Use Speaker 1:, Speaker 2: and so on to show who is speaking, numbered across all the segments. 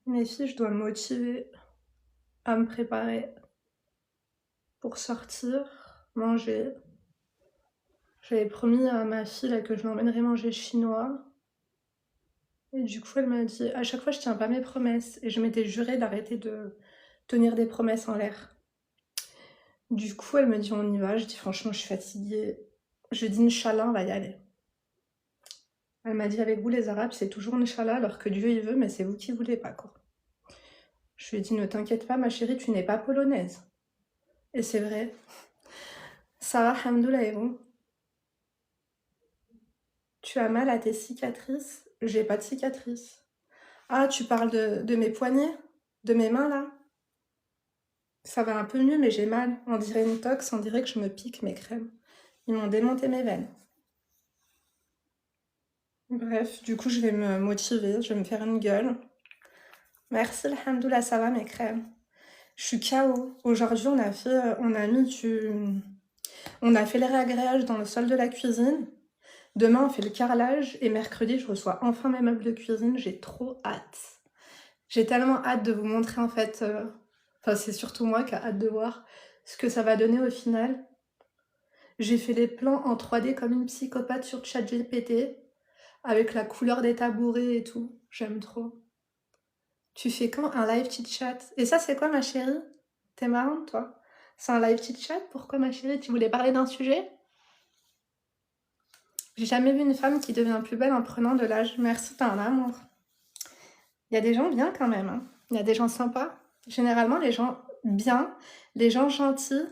Speaker 1: mes filles, je dois me motiver à me préparer pour sortir, manger. J'avais promis à ma fille là, que je l'emmènerais manger chinois. Et du coup, elle m'a dit, à chaque fois, je tiens pas mes promesses. Et je m'étais juré d'arrêter de tenir des promesses en l'air. Du coup, elle me dit, on y va. Je dis, franchement, je suis fatiguée. Je dis, Inch'Allah, on va y aller. Elle m'a dit, avec vous, les Arabes, c'est toujours Inch'Allah, alors que Dieu, il veut, mais c'est vous qui voulez pas, quoi. Je lui ai dit, ne t'inquiète pas, ma chérie, tu n'es pas polonaise. Et c'est vrai. Ça va, hamdoulah, et vous? Tu as mal à tes cicatrices? J'ai pas de cicatrices. Ah, tu parles de mes poignets? De mes mains, là? Ça va un peu mieux, mais j'ai mal. On dirait une tox, on dirait que je me pique mes crèmes. Ils m'ont démonté mes veines. Bref, du coup, je vais me motiver, je vais me faire une gueule. Merci, alhamdoulilah, ça va mes crèmes. Je suis KO. Aujourd'hui, on a fait le réagréage dans le sol de la cuisine. Demain, on fait le carrelage et mercredi, je reçois enfin mes meubles de cuisine. J'ai trop hâte. J'ai tellement hâte de vous montrer en fait. Enfin, c'est surtout moi qui a hâte de voir ce que ça va donner au final. J'ai fait les plans en 3D comme une psychopathe sur ChatGPT avec la couleur des tabourets et tout. J'aime trop. Tu fais quand un live chit-chat? Et ça, c'est quoi, ma chérie? T'es marrante, toi? C'est un live chit-chat? Pourquoi, ma chérie? Tu voulais parler d'un sujet? J'ai jamais vu une femme qui devient plus belle en prenant de l'âge. Merci, t'as un amour. Il y a des gens bien quand même, hein. Il y a des gens sympas. Généralement, les gens bien, les gens gentils,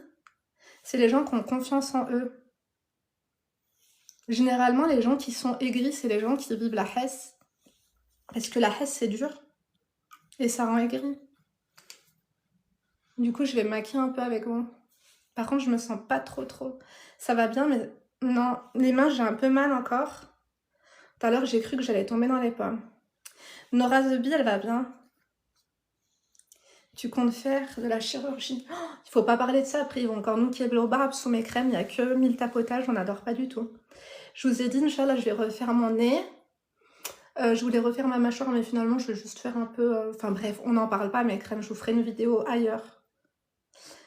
Speaker 1: c'est les gens qui ont confiance en eux. Généralement, les gens qui sont aigris, c'est les gens qui vivent la hesse. Parce que la hesse, c'est dur. Et ça rend aigri. Du coup, je vais me maquiller un peu avec vous. Par contre, je me sens pas trop. Ça va bien, mais non, les mains, j'ai un peu mal encore. Tout à l'heure, j'ai cru que j'allais tomber dans les pommes. Nora The Bee, elle va bien. Tu comptes faire de la chirurgie? Oh, il faut pas parler de ça, après ils vont encore nous qui est au barbe sous mes crèmes, il n'y a que 1000 tapotages, on n'adore pas du tout. Je vous ai dit, Inch'Allah, je vais refaire mon nez. Je voulais refaire ma mâchoire, mais finalement, je vais juste faire un peu... Enfin bref, on n'en parle pas, mes crèmes, je vous ferai une vidéo ailleurs.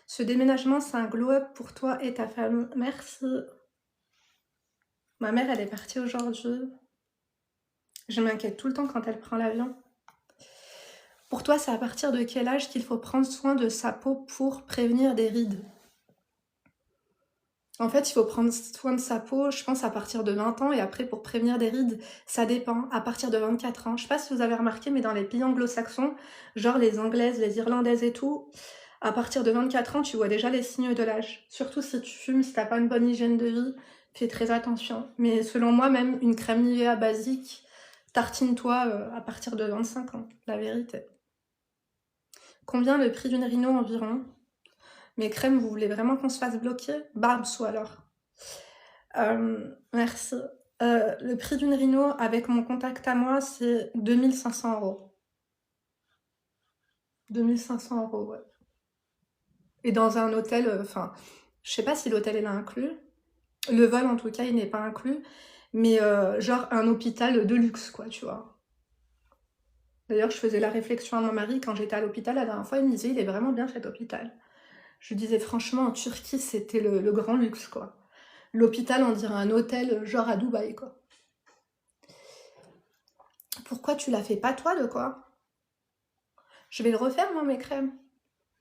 Speaker 1: Ce déménagement, c'est un glow-up pour toi et ta famille. Merci. Ma mère, elle est partie aujourd'hui. Je m'inquiète tout le temps quand elle prend l'avion. Pour toi, c'est à partir de quel âge qu'il faut prendre soin de sa peau pour prévenir des rides? En fait, il faut prendre soin de sa peau, je pense, à partir de 20 ans. Et après, pour prévenir des rides, ça dépend. À partir de 24 ans. Je sais pas si vous avez remarqué, mais dans les pays anglo-saxons, genre les Anglaises, les Irlandaises et tout, à partir de 24 ans, tu vois déjà les signes de l'âge. Surtout si tu fumes, si t'as pas une bonne hygiène de vie, fais très attention. Mais selon moi, même une crème Nivea basique, tartine-toi à partir de 25 ans, la vérité. Combien le prix d'une Rhino environ? Mes crèmes, vous voulez vraiment qu'on se fasse bloquer? Barbsou alors. Merci. Le prix d'une Rhino avec mon contact à moi, c'est 2500 €. 2500 €, ouais. Et dans un hôtel, enfin, je sais pas si l'hôtel est inclus. Le vol, en tout cas, il n'est pas inclus. Mais genre un hôpital de luxe, quoi, tu vois. D'ailleurs, je faisais la réflexion à mon mari quand j'étais à l'hôpital la dernière fois. Il me disait, il est vraiment bien cet hôpital. Je disais, franchement, en Turquie, c'était le grand luxe, quoi. L'hôpital, on dirait un hôtel, genre à Dubaï, quoi. Pourquoi tu la fais pas, toi, de quoi? Je vais le refaire, moi, mes crèmes.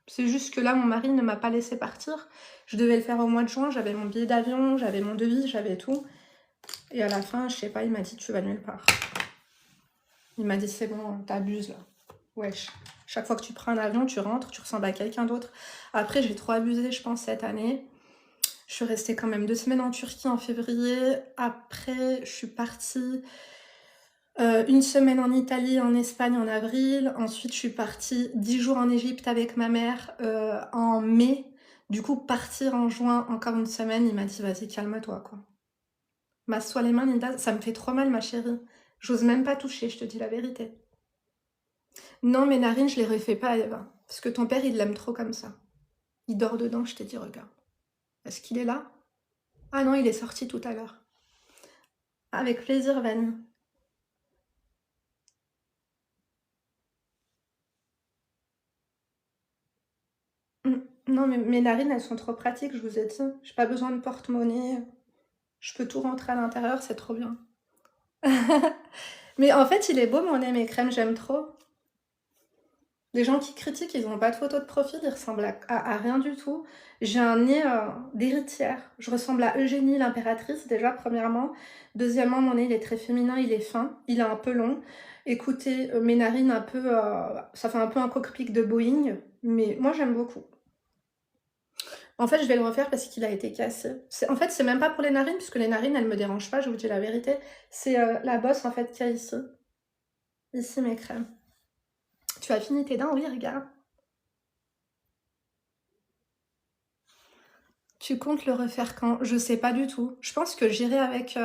Speaker 1: C'est juste que là, mon mari ne m'a pas laissé partir. Je devais le faire au mois de juin, j'avais mon billet d'avion, j'avais mon devis, j'avais tout. Et à la fin, je sais pas, il m'a dit, tu vas nulle part. Il m'a dit, c'est bon, t'abuses, là. Wesh. Chaque fois que tu prends un avion, tu rentres, tu ressembles à quelqu'un d'autre. Après, j'ai trop abusé, je pense, cette année. Je suis restée quand même 2 semaines en Turquie en février. Après, je suis partie 1 semaine en Italie, en Espagne en avril. Ensuite, je suis partie 10 jours en Égypte avec ma mère en mai. Du coup, partir en juin, encore 1 semaine, il m'a dit, vas-y, calme-toi, quoi. Masse-toi les mains, Linda, ça me fait trop mal, ma chérie. J'ose même pas toucher, je te dis la vérité. Non, mes narines, je les refais pas, Eva. Parce que ton père, il l'aime trop comme ça. Il dort dedans, je te dis, regarde. Est-ce qu'il est là? Ah non, il est sorti tout à l'heure. Avec plaisir, Van. Non, mais mes narines, elles sont trop pratiques, je vous ai dit. J'ai pas besoin de porte-monnaie. Je peux tout rentrer à l'intérieur, c'est trop bien. Mais en fait, il est beau mon nez, mes crèmes, j'aime trop. Les gens qui critiquent, ils n'ont pas de photo de profil, ils ressemblent à rien du tout. J'ai un nez d'héritière. Je ressemble à Eugénie, l'impératrice, déjà, premièrement. Deuxièmement, mon nez, il est très féminin, il est fin, il est un peu long. Écoutez, mes narines, un peu, ça fait un peu un cockpit de Boeing, mais moi, j'aime beaucoup. En fait, je vais le refaire parce qu'il a été cassé. En fait, c'est même pas pour les narines, puisque les narines, elles me dérangent pas, je vous dis la vérité. C'est la bosse, en fait, qu'il y a ici. Ici, mes crèmes. Tu as fini tes dents? Oui, regarde. Tu comptes le refaire quand? Je sais pas du tout. Je pense que j'irai avec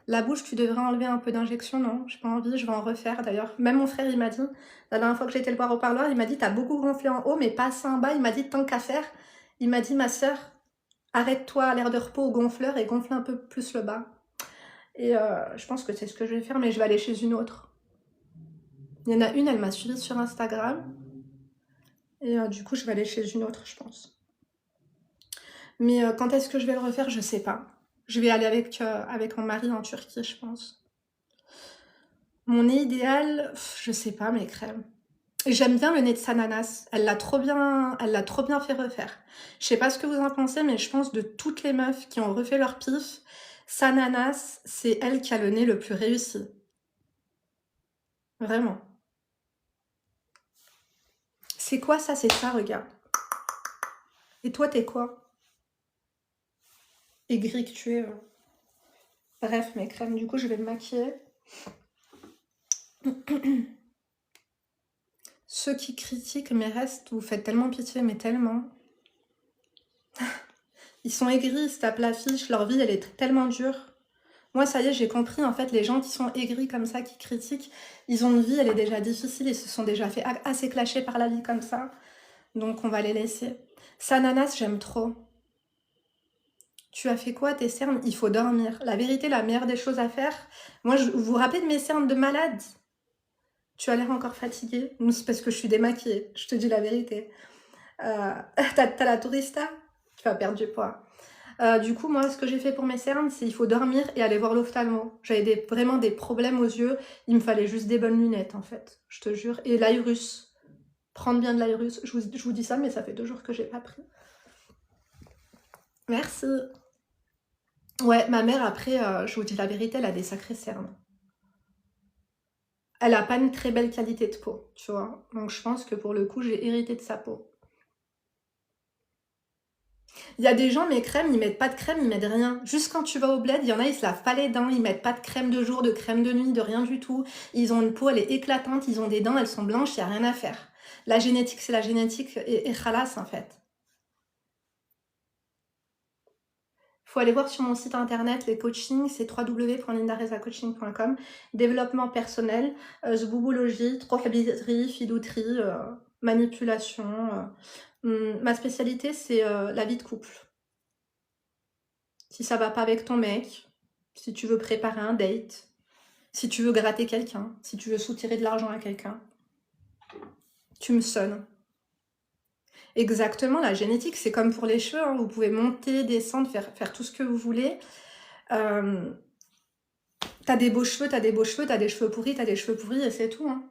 Speaker 1: la bouche. Tu devrais enlever un peu d'injection, non? J'ai pas envie, je vais en refaire d'ailleurs. Même mon frère, il m'a dit, la dernière fois que j'ai été le voir au parloir, il m'a dit, t'as beaucoup gonflé en haut, mais pas assez en bas. Il m'a dit, tant qu'à faire, il m'a dit, ma sœur, arrête-toi à l'air de repos au gonfleur et gonfle un peu plus le bas. Et je pense que c'est ce que je vais faire, mais je vais aller chez une autre. Il y en a une, elle m'a suivie sur Instagram. Et du coup, je vais aller chez une autre, je pense. Mais quand est-ce que je vais le refaire, je sais pas. Je vais aller avec mon mari en Turquie, je pense. Mon nez idéal, je sais pas, mes crèmes. J'aime bien le nez de Sananas. Elle l'a trop bien fait refaire. Je sais pas ce que vous en pensez, mais je pense de toutes les meufs qui ont refait leur pif, Sananas, c'est elle qui a le nez le plus réussi. Vraiment. C'est quoi ça? C'est ça, regarde. Et toi, t'es quoi? Aigri que tu es. Bref, mes crèmes, du coup, je vais me maquiller. Ceux qui critiquent mes restes, vous faites tellement pitié, mais tellement. Ils sont aigris, ils se tapent l'affiche, leur vie, elle est tellement dure. Moi, ça y est, j'ai compris, en fait, les gens qui sont aigris comme ça, qui critiquent, ils ont une vie, elle est déjà difficile, ils se sont déjà fait assez clasher par la vie comme ça. Donc, on va les laisser. Sananas, j'aime trop. Tu as fait quoi, tes cernes? Il faut dormir. La vérité, la meilleure des choses à faire. Moi, vous vous rappelez de mes cernes de malade? Tu as l'air encore fatiguée? Non, c'est parce que je suis démaquillée, je te dis la vérité. T'as la tourista? Tu vas perdre du poids. Du coup, moi, ce que j'ai fait pour mes cernes, c'est il faut dormir et aller voir l'ophtalmo. J'avais vraiment des problèmes aux yeux. Il me fallait juste des bonnes lunettes, en fait. Je te jure. Et l'Airus. Prendre bien de l'Airus. Je vous dis ça, mais ça fait 2 jours que j'ai pas pris. Merci. Ouais, ma mère, après, je vous dis la vérité, elle a des sacrées cernes. Elle a pas une très belle qualité de peau, tu vois. Donc, je pense que pour le coup, j'ai hérité de sa peau. Il y a des gens, mes crèmes, ils mettent pas de crème, ils mettent rien. Juste quand tu vas au bled, il y en a, ils se lavent pas les dents, ils mettent pas de crème de jour, de crème de nuit, de rien du tout. Ils ont une peau, elle est éclatante, ils ont des dents, elles sont blanches, il y a rien à faire. La génétique, c'est la génétique et khalas, en fait. Il faut aller voir sur mon site internet les coachings, c'est www.lindarezacoaching.com. Développement personnel, zboubologie, trophobie, filouterie, manipulation. Ma spécialité, c'est la vie de couple. Si ça va pas avec ton mec, si tu veux préparer un date, si tu veux gratter quelqu'un, si tu veux soutirer de l'argent à quelqu'un, tu me sonnes. Exactement, la génétique, c'est comme pour les cheveux, hein. Vous pouvez monter, descendre, faire tout ce que vous voulez. T'as des beaux cheveux, t'as des beaux cheveux, t'as des cheveux pourris, t'as des cheveux pourris et c'est tout, hein.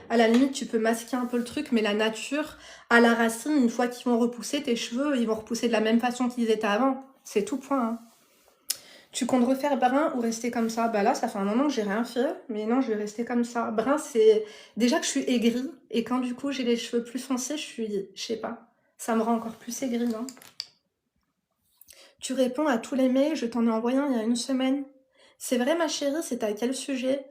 Speaker 1: À la limite, tu peux masquer un peu le truc, mais la nature, à la racine, une fois qu'ils vont repousser, tes cheveux, ils vont repousser de la même façon qu'ils étaient avant. C'est tout, point, hein. Tu comptes refaire brun ou rester comme ça? Bah là, ça fait un moment que j'ai rien fait, mais non, je vais rester comme ça. Brun, c'est... Déjà que je suis aigrie, et quand du coup j'ai les cheveux plus foncés, je sais pas, ça me rend encore plus aigrie, non? Tu réponds à tous les mails, je t'en ai envoyé un il y a une semaine. C'est vrai, ma chérie, c'était à quel sujet?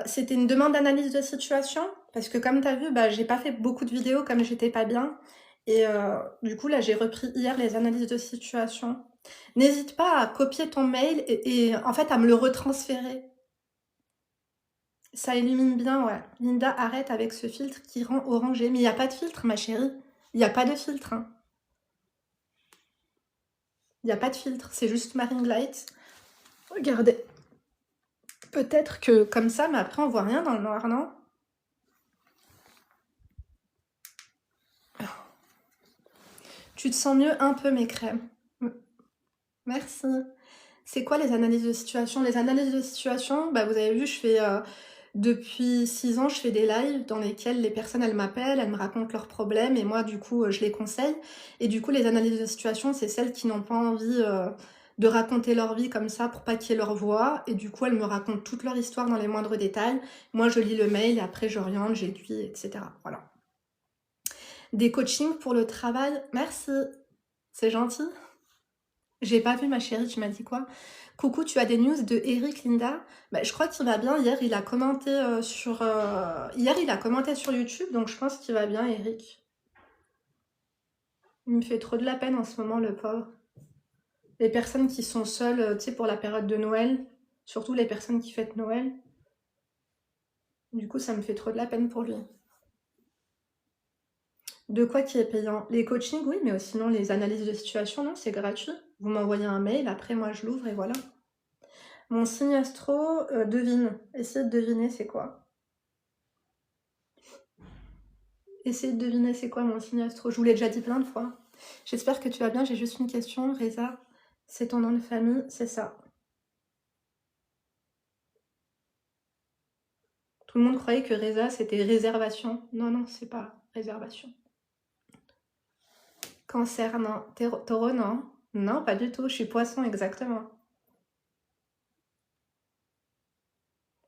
Speaker 1: C'était une demande d'analyse de situation, parce que comme t'as vu, bah, j'ai pas fait beaucoup de vidéos comme j'étais pas bien. Et du coup, là, j'ai repris hier les analyses de situation. N'hésite pas à copier ton mail et en fait à me le retransférer. Ça illumine bien, ouais. Linda, arrête avec ce filtre qui rend orangé. Mais il n'y a pas de filtre, ma chérie. Il n'y a pas de filtre, hein. Il n'y a pas de filtre, c'est juste ma ring light. Regardez. Peut-être que comme ça, mais après on voit rien dans le noir, non? Tu te sens mieux un peu, mes crèmes. Merci. C'est quoi les analyses de situation? Les analyses de situation, bah, vous avez vu, je fais depuis 6 ans, je fais des lives dans lesquels les personnes, elles m'appellent, elles me racontent leurs problèmes et moi, du coup, je les conseille. Et du coup, les analyses de situation, c'est celles qui n'ont pas envie de raconter leur vie comme ça pour pas qu'il y ait leur voix. Et du coup, elles me racontent toute leur histoire dans les moindres détails. Moi, je lis le mail et après, j'oriente, j'aiguille, etc. Voilà. Des coachings pour le travail, merci. C'est gentil. J'ai pas vu, ma chérie, tu m'as dit quoi? Coucou, tu as des news de Eric, Linda? Bah, je crois qu'il va bien. Hier, il a commenté Hier, il a commenté sur YouTube, donc je pense qu'il va bien, Eric. Il me fait trop de la peine en ce moment, le pauvre. Les personnes qui sont seules, tu sais, pour la période de Noël, surtout les personnes qui fêtent Noël. Du coup, ça me fait trop de la peine pour lui. De quoi qui est payant? Les coachings, oui, mais sinon les analyses de situation, non, c'est gratuit. Vous m'envoyez un mail, après moi je l'ouvre et voilà. Mon signe astro, devine. Essayez de deviner c'est quoi. Essayez de deviner c'est quoi mon signe astro. Je vous l'ai déjà dit plein de fois. J'espère que tu vas bien, j'ai juste une question. Reza, c'est ton nom de famille, c'est ça. Tout le monde croyait que Reza c'était réservation. Non, non, c'est pas réservation. Cancer, non. Taureau, non. Non, pas du tout, je suis poisson, exactement.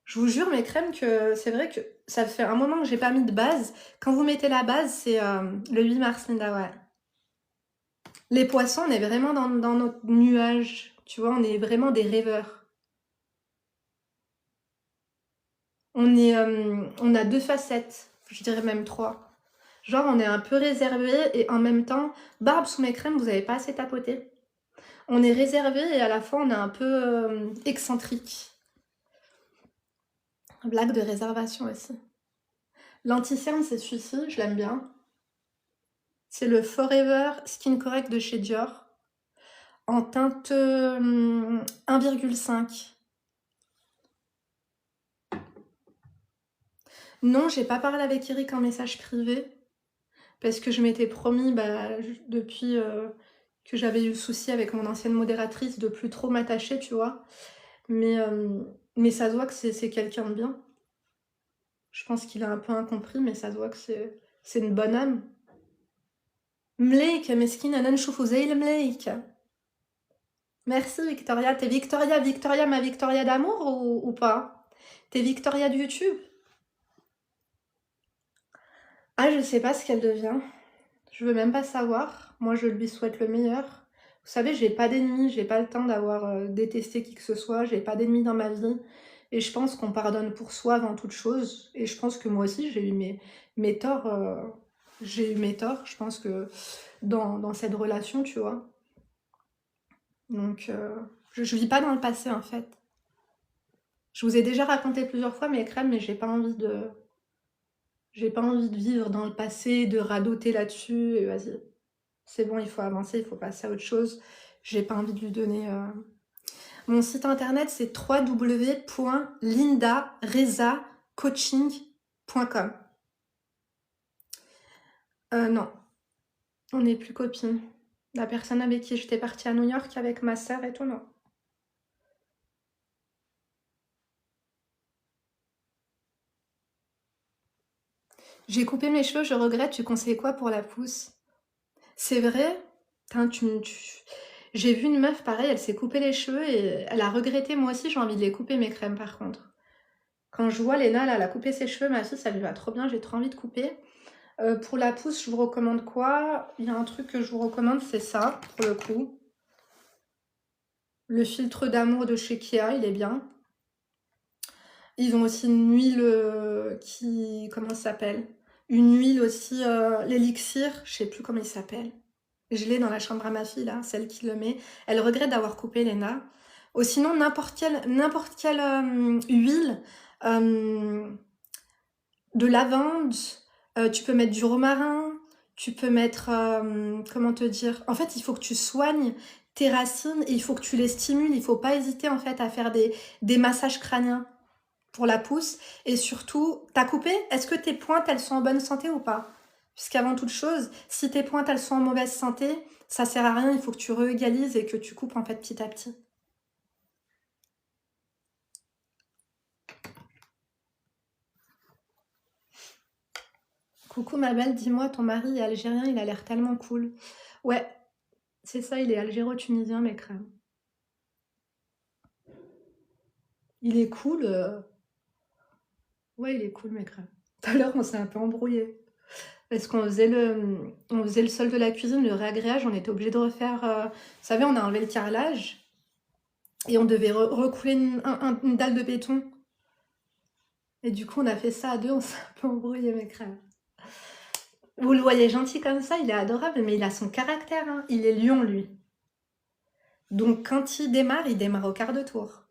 Speaker 1: Je vous jure, mes crèmes, que c'est vrai que ça fait un moment que j'ai pas mis de base. Quand vous mettez la base, c'est le 8 mars, Linda, ouais. Les poissons, on est vraiment dans notre nuage. Tu vois, on est vraiment des rêveurs. On a 2 facettes, je dirais même 3. Genre, on est un peu réservé et en même temps, barbe sous mes crèmes, vous avez pas assez tapoté. On est réservé et à la fois, on est un peu excentrique. Blague de réservation aussi. L'anti-cerne, c'est celui-ci, je l'aime bien. C'est le Forever Skin Correct de chez Dior. En teinte 1,5. Non, j'ai pas parlé avec Eric en message privé. Parce que je m'étais promis, depuis que j'avais eu le souci avec mon ancienne modératrice, de plus trop m'attacher, tu vois. Mais ça se voit que c'est quelqu'un de bien. Je pense qu'il a un peu incompris, mais ça se voit que c'est une bonne âme. Mleik, meskin, anan choufouzeil mleik. Merci Victoria. T'es Victoria, ma Victoria d'amour ou pas? T'es Victoria de YouTube? Ah, je sais pas ce qu'elle devient. Je veux même pas savoir. Moi, je lui souhaite le meilleur. Vous savez, j'ai pas d'ennemis, j'ai pas le temps d'avoir détesté qui que ce soit, j'ai pas d'ennemis dans ma vie. Et je pense qu'on pardonne pour soi avant toute chose. Et je pense que moi aussi, j'ai eu mes torts. J'ai eu mes torts, je pense que dans cette relation, tu vois. Donc, je vis pas dans le passé, en fait. Je vous ai déjà raconté plusieurs fois mes crèmes, mais j'ai pas envie de vivre dans le passé, de radoter là-dessus. Et vas-y, c'est bon, il faut avancer, il faut passer à autre chose. J'ai pas envie de lui donner... Mon site internet, c'est www.lindarezacoaching.com. Non, on n'est plus copines. La personne avec qui j'étais partie à New York avec ma sœur et tout, non. J'ai coupé mes cheveux, je regrette, tu conseilles quoi pour la pousse? C'est vrai? Putain, j'ai vu une meuf pareil, elle s'est coupé les cheveux et elle a regretté. Moi aussi, j'ai envie de les couper, mes crèmes, par contre. Quand je vois Léna, là, elle a coupé ses cheveux, ma fille, ça lui va trop bien, j'ai trop envie de couper. Pour la pousse, je vous recommande quoi? Il y a un truc que je vous recommande, c'est ça, pour le coup. Le filtre d'amour de chez Kia, il est bien. Ils ont aussi une huile qui... Comment ça s'appelle? Une huile aussi, l'élixir, je sais plus comment il s'appelle. Je l'ai dans la chambre à ma fille, là, celle qui le met. Elle regrette d'avoir coupé Léna. Ou sinon, n'importe quelle huile de lavande. Tu peux mettre du romarin. Tu peux mettre... comment te dire? En fait, il faut que tu soignes tes racines et il faut que tu les stimules. Il faut pas hésiter, en fait, à faire des massages crâniens pour la pousse. Et surtout, t'as coupé? Est-ce que tes pointes, elles sont en bonne santé ou pas? Puisqu'avant toute chose, si tes pointes elles sont en mauvaise santé, ça sert à rien, il faut que tu réégalises et que tu coupes en fait petit à petit. Coucou ma belle, dis-moi, ton mari est algérien, il a l'air tellement cool. Ouais, c'est ça, il est algéro-tunisien, mes crèmes. Il est cool. Ouais, il est cool, mes crèmes. Tout à l'heure, on s'est un peu embrouillé. Parce on faisait le sol de la cuisine, le réagréage, on était obligé de refaire. Vous savez, on a enlevé le carrelage et on devait recouler une dalle de béton. Et du coup, on a fait ça à deux, on s'est un peu embrouillé, mes crèmes. Vous le voyez gentil comme ça, il est adorable, mais il a son caractère, hein. Il est lion, lui. Donc, quand il démarre au quart de tour.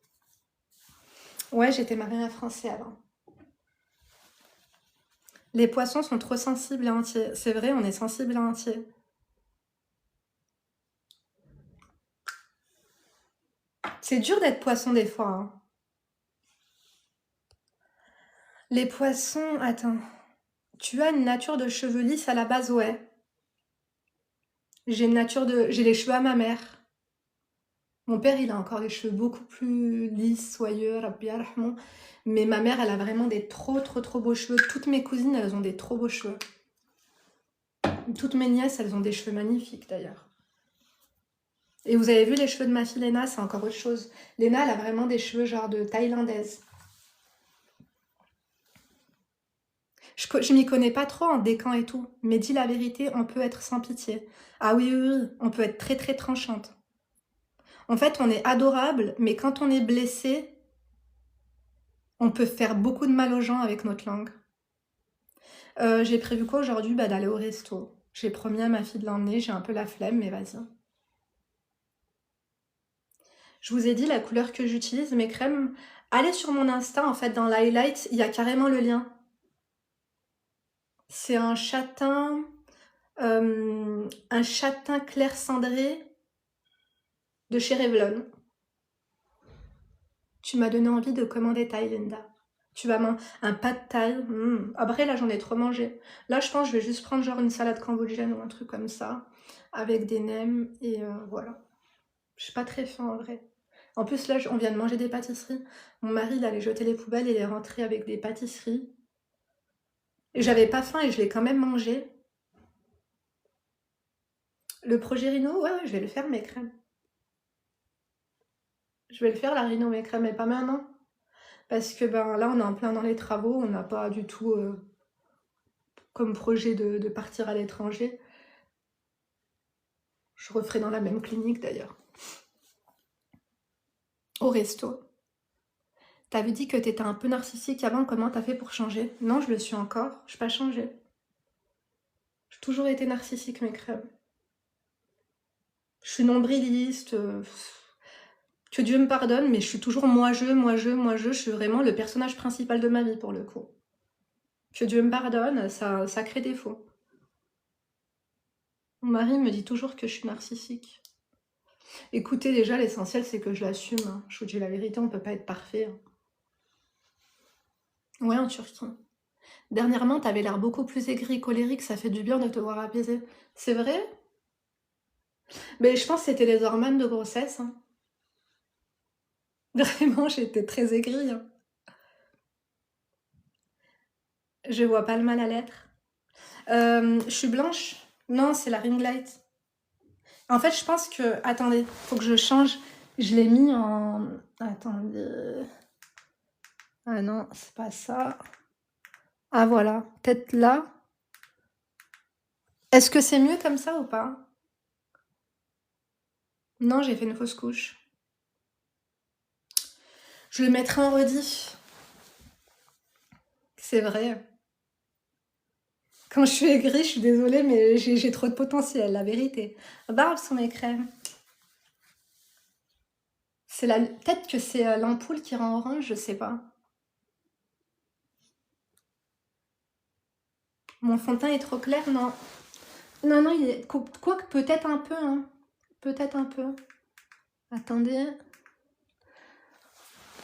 Speaker 1: Ouais, j'étais mariée à un Français avant. Les poissons sont trop sensibles et entiers. C'est vrai, on est sensible et entier. C'est dur d'être poisson des fois, hein. Les poissons, attends. Tu as une nature de cheveux lisses à la base, ouais. J'ai les cheveux à ma mère. Mon père, il a encore les cheveux beaucoup plus lisses, soyeux, Rabbi yarhamou. Mais ma mère, elle a vraiment des trop beaux cheveux. Toutes mes cousines, elles ont des trop beaux cheveux. Toutes mes nièces, elles ont des cheveux magnifiques d'ailleurs. Et vous avez vu les cheveux de ma fille Léna, c'est encore autre chose. Léna, elle a vraiment des cheveux genre de thaïlandaise. Je m'y connais pas trop en décan et tout, mais dis la vérité, on peut être sans pitié. Ah oui, oui, oui, on peut être très tranchante. En fait, on est adorable, mais quand on est blessé, on peut faire beaucoup de mal aux gens avec notre langue. J'ai prévu quoi aujourd'hui? Bah, d'aller au resto. J'ai promis à ma fille de l'emmener, j'ai un peu la flemme, mais vas-y. Je vous ai dit la couleur que j'utilise, mes crèmes. Allez sur mon Insta, en fait, dans l'highlight, il y a carrément le lien. C'est un châtain clair cendré de chez Revlon. Tu m'as donné envie de commander thaï, Linda. Tu vas un pad thaï. Après, là, j'en ai trop mangé. Là, je pense que je vais juste prendre genre une salade cambodgienne ou un truc comme ça, avec des nems, et voilà. Je suis pas très faim, en vrai. En plus, là, on vient de manger des pâtisseries. Mon mari, il allait jeter les poubelles, il est rentré avec des pâtisseries. Et j'avais pas faim et je l'ai quand même mangé. Le projet Rhino, ouais, je vais le faire, mes crèmes. Je vais le faire, la Rhino, mes crèmes, mais pas maintenant. Parce que ben là, on est en plein dans les travaux, on n'a pas du tout comme projet de partir à l'étranger. Je referai dans la même clinique d'ailleurs. Au resto. T'avais dit que t'étais un peu narcissique avant, comment t'as fait pour changer? Non, je le suis encore, je n'ai pas changé. J'ai toujours été narcissique, mes crèmes. Je suis nombriliste, que Dieu me pardonne, mais je suis toujours moi je suis vraiment le personnage principal de ma vie pour le coup. Que Dieu me pardonne, ça crée défaut. Mon mari me dit toujours que je suis narcissique. Écoutez, déjà, l'essentiel, c'est que je l'assume, hein. Je vous dis la vérité, on peut pas être parfait, hein. Ouais, en Turquie. Dernièrement, t'avais l'air beaucoup plus aigri, colérique, ça fait du bien de te voir apaisé. C'est vrai? Mais je pense que c'était les hormones de grossesse, hein. Vraiment, j'étais très aigrie, hein. Je vois pas le mal à l'être. Je suis blanche. Non, c'est la ring light. En fait, je pense que... Attendez, faut que je change. Je l'ai mis en... Attendez... Ah non, c'est pas ça. Ah voilà, peut-être là. Est-ce que c'est mieux comme ça ou pas? Non, j'ai fait une fausse couche. Je le mettrai en rediff. C'est vrai. Quand je suis aigrie, je suis désolée, mais j'ai trop de potentiel, la vérité. Barbe sur mes crèmes. Peut-être que c'est l'ampoule qui rend orange, je sais pas. Mon fond de teint est trop clair, non. Non, il est... Quoique, peut-être un peu, hein. Peut-être un peu. Attendez.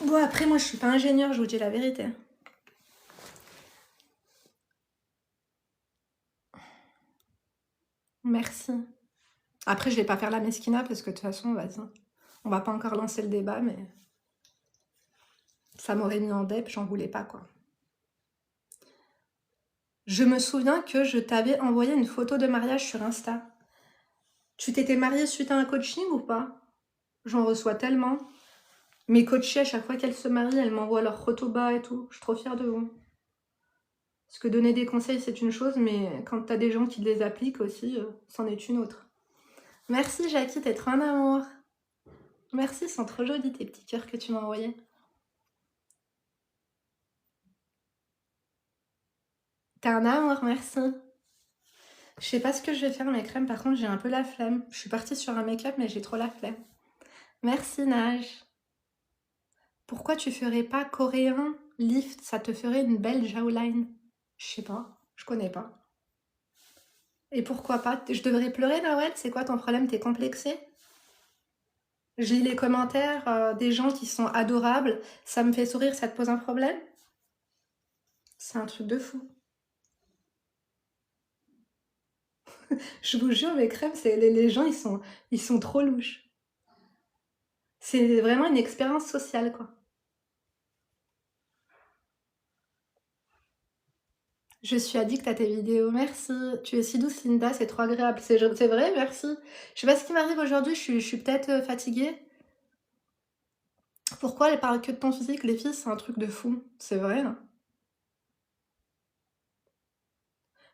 Speaker 1: Bon, après, moi, je suis pas ingénieure, je vous dis la vérité. Merci. Après, je vais pas faire la mesquina parce que de toute façon, vas-y. On va pas encore lancer le débat, mais ça m'aurait mis en dep, j'en voulais pas, quoi. Je me souviens que je t'avais envoyé une photo de mariage sur Insta. Tu t'étais mariée suite à un coaching ou pas? J'en reçois tellement. Mes coachées, à chaque fois qu'elles se marient, elles m'envoient leurs photos bas et tout. Je suis trop fière de vous. Parce que donner des conseils, c'est une chose, mais quand t'as des gens qui les appliquent aussi, c'en est une autre. Merci Jackie, t'es trop un amour. Merci, ils sont trop jolis tes petits cœurs que tu m'as envoyés. T'es un amour, merci. Je sais pas ce que je vais faire mes crèmes, par contre j'ai un peu la flemme. Je suis partie sur un make-up mais j'ai trop la flemme. Merci Nage. Pourquoi tu ferais pas coréen lift? Ça te ferait une belle jawline. Je sais pas, je connais pas. Et pourquoi pas? Je devrais pleurer Nawel? C'est quoi ton problème? T'es complexé? Je lis les commentaires des gens qui sont adorables. Ça me fait sourire, ça te pose un problème? C'est un truc de fou. Je vous jure, mes crèmes, les gens, ils sont trop louches. C'est vraiment une expérience sociale, quoi. Je suis addict à tes vidéos, merci. Tu es si douce, Linda, c'est trop agréable. C'est vrai, merci. Je sais pas ce qui m'arrive aujourd'hui, je suis peut-être fatiguée. Pourquoi elles parlent que de ton physique? Les filles, c'est un truc de fou. C'est vrai, hein.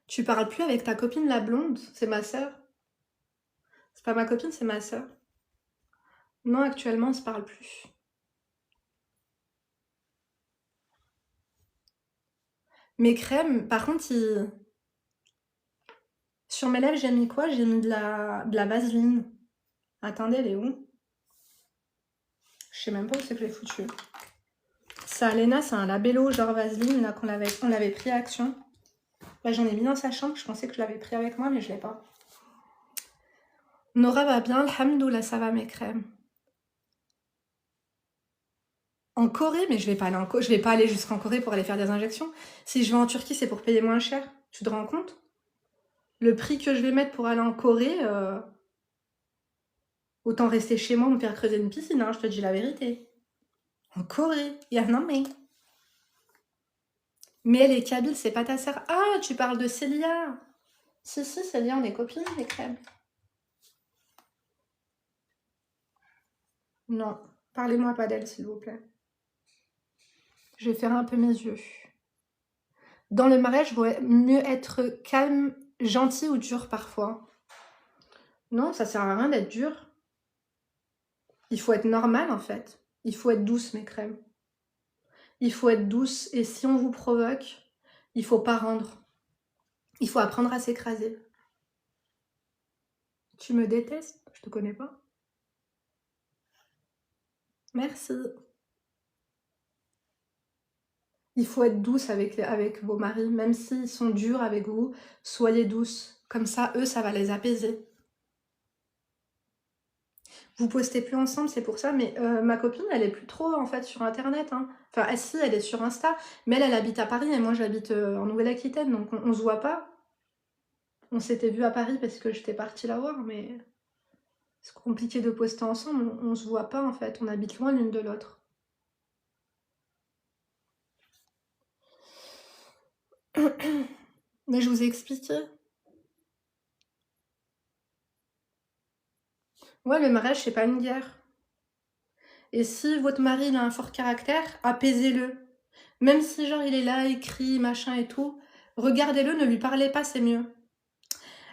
Speaker 1: Tu parles plus avec ta copine la blonde? C'est ma sœur. C'est pas ma copine, c'est ma sœur. Non, actuellement, on se parle plus. Mes crèmes, par contre, sur mes lèvres, j'ai mis quoi? J'ai mis de la vaseline. Attendez, elle est où? Je sais même pas où c'est que je l'ai foutu. Ça, Alena, c'est un labello genre vaseline là, on l'avait pris à Action. Là, j'en ai mis dans sa chambre. Je pensais que je l'avais pris avec moi, mais je l'ai pas. Nora va bien, alhamdoulilah, ça va mes crèmes. En Corée, mais je vais pas aller je vais pas aller jusqu'en Corée pour aller faire des injections. Si je vais en Turquie, c'est pour payer moins cher. Tu te rends compte? Le prix que je vais mettre pour aller en Corée, autant rester chez moi, me faire creuser une piscine, hein, je te dis la vérité. En Corée, non mais. Mais elle est kabyle, c'est pas ta sœur. Ah, tu parles de Célia. Si, Célia, on est copines, les crèmes. Non, parlez-moi pas d'elle, s'il vous plaît. Je vais faire un peu mes yeux. Dans le mariage, il vaut mieux être calme, gentil ou dur parfois. Non, ça sert à rien d'être dur. Il faut être normal en fait. Il faut être douce, mes crèmes. Il faut être douce et si on vous provoque, il faut pas rendre. Il faut apprendre à s'écraser. Tu me détestes? Je te connais pas. Merci. Il faut être douce avec vos maris, même s'ils sont durs avec vous, soyez douce. Comme ça, eux, ça va les apaiser. Vous postez plus ensemble, c'est pour ça, mais ma copine, elle est plus trop en fait sur internet, hein. Enfin, si, elle est sur Insta, mais elle habite à Paris et moi j'habite en Nouvelle-Aquitaine, donc on se voit pas. On s'était vu à Paris parce que j'étais partie la voir, mais c'est compliqué de poster ensemble, on se voit pas en fait, on habite loin l'une de l'autre. Mais je vous ai expliqué. Ouais, le mariage, c'est pas une guerre. Et si votre mari il a un fort caractère, apaisez-le. Même si genre il est là, il crie, machin et tout, regardez-le, ne lui parlez pas, c'est mieux.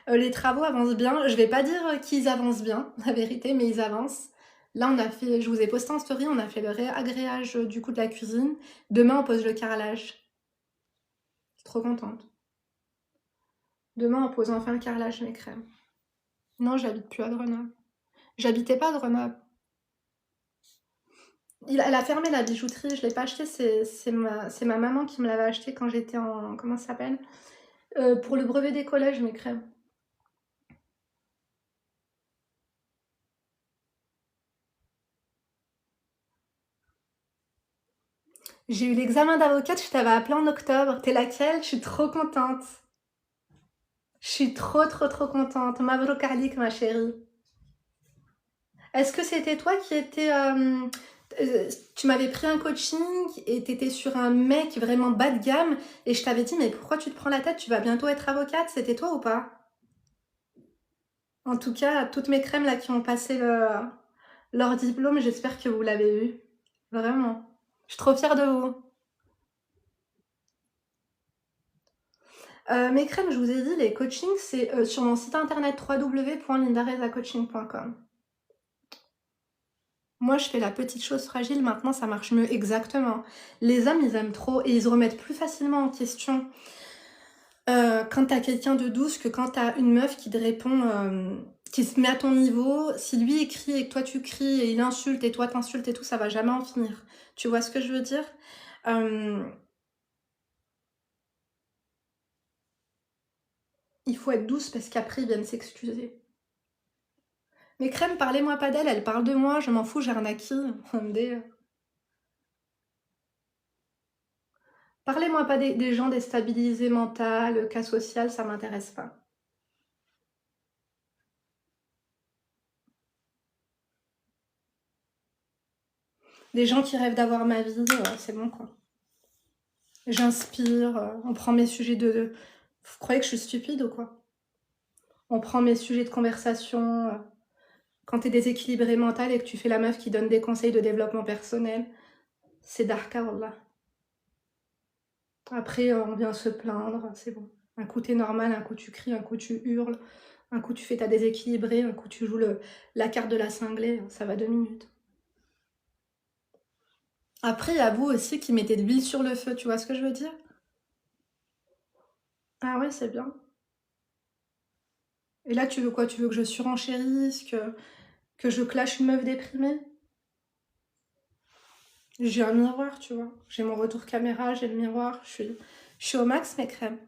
Speaker 1: Les travaux avancent bien. Je vais pas dire qu'ils avancent bien, la vérité, mais ils avancent. Là, on a fait, je vous ai posté en story, on a fait le réagréage du coup de la cuisine. Demain, on pose le carrelage. Je suis trop contente. Demain, on pose enfin le carrelage, mes crèmes. Non, j'habite plus à Grenoble. J'habitais pas à Grenoble. Elle a fermé la bijouterie, je l'ai pas acheté, c'est ma maman qui me l'avait acheté quand j'étais en... Comment ça s'appelle pour le brevet des collèges, mes crèmes. J'ai eu l'examen d'avocate, je t'avais appelé en octobre. T'es laquelle? Je suis trop contente. Je suis trop, trop, trop contente. Mabrouk alik, ma chérie. Est-ce que c'était toi qui étais... tu m'avais pris un coaching et t'étais sur un mec vraiment bas de gamme et je t'avais dit, mais pourquoi tu te prends la tête? Tu vas bientôt être avocate. C'était toi ou pas? En tout cas, toutes mes crèmes là qui ont passé leur diplôme, j'espère que vous l'avez eu. Vraiment. Je suis trop fière de vous. Mes crèmes, je vous ai dit, les coachings, c'est sur mon site internet www.lindarezacoaching.com. Moi, je fais la petite chose fragile, maintenant ça marche mieux, exactement. Les hommes, ils aiment trop et ils se remettent plus facilement en question quand t'as quelqu'un de douce que quand t'as une meuf qui te répond, qui se met à ton niveau. Si lui il crie et que toi tu cries et il insulte et toi t'insultes et tout, ça va jamais en finir. Tu vois ce que je veux dire? Il faut être douce parce qu'après ils viennent s'excuser. Mes crèmes, parlez-moi pas d'elle, elle parle de moi, je m'en fous, j'ai un acquis. Parlez-moi pas des gens déstabilisés mental, cas social, ça m'intéresse pas. Des gens qui rêvent d'avoir ma vie, c'est bon quoi. J'inspire, on prend mes sujets de... Vous croyez que je suis stupide ou quoi? On prend mes sujets de conversation. Quand t'es déséquilibré mental et que tu fais la meuf qui donne des conseils de développement personnel, c'est darka, wallah. Après, on vient se plaindre, c'est bon. Un coup t'es normal, un coup tu cries, un coup tu hurles, un coup tu fais ta déséquilibrée, un coup tu joues la carte de la cinglée, ça va 2 minutes. Après, il y a vous aussi qui mettez de l'huile sur le feu, tu vois ce que je veux dire? Ah ouais, c'est bien. Et là, tu veux quoi? Tu veux que je surenchérisse, que je clash une meuf déprimée? J'ai un miroir, tu vois. J'ai mon retour caméra, j'ai le miroir. Je suis au max, mes crèmes.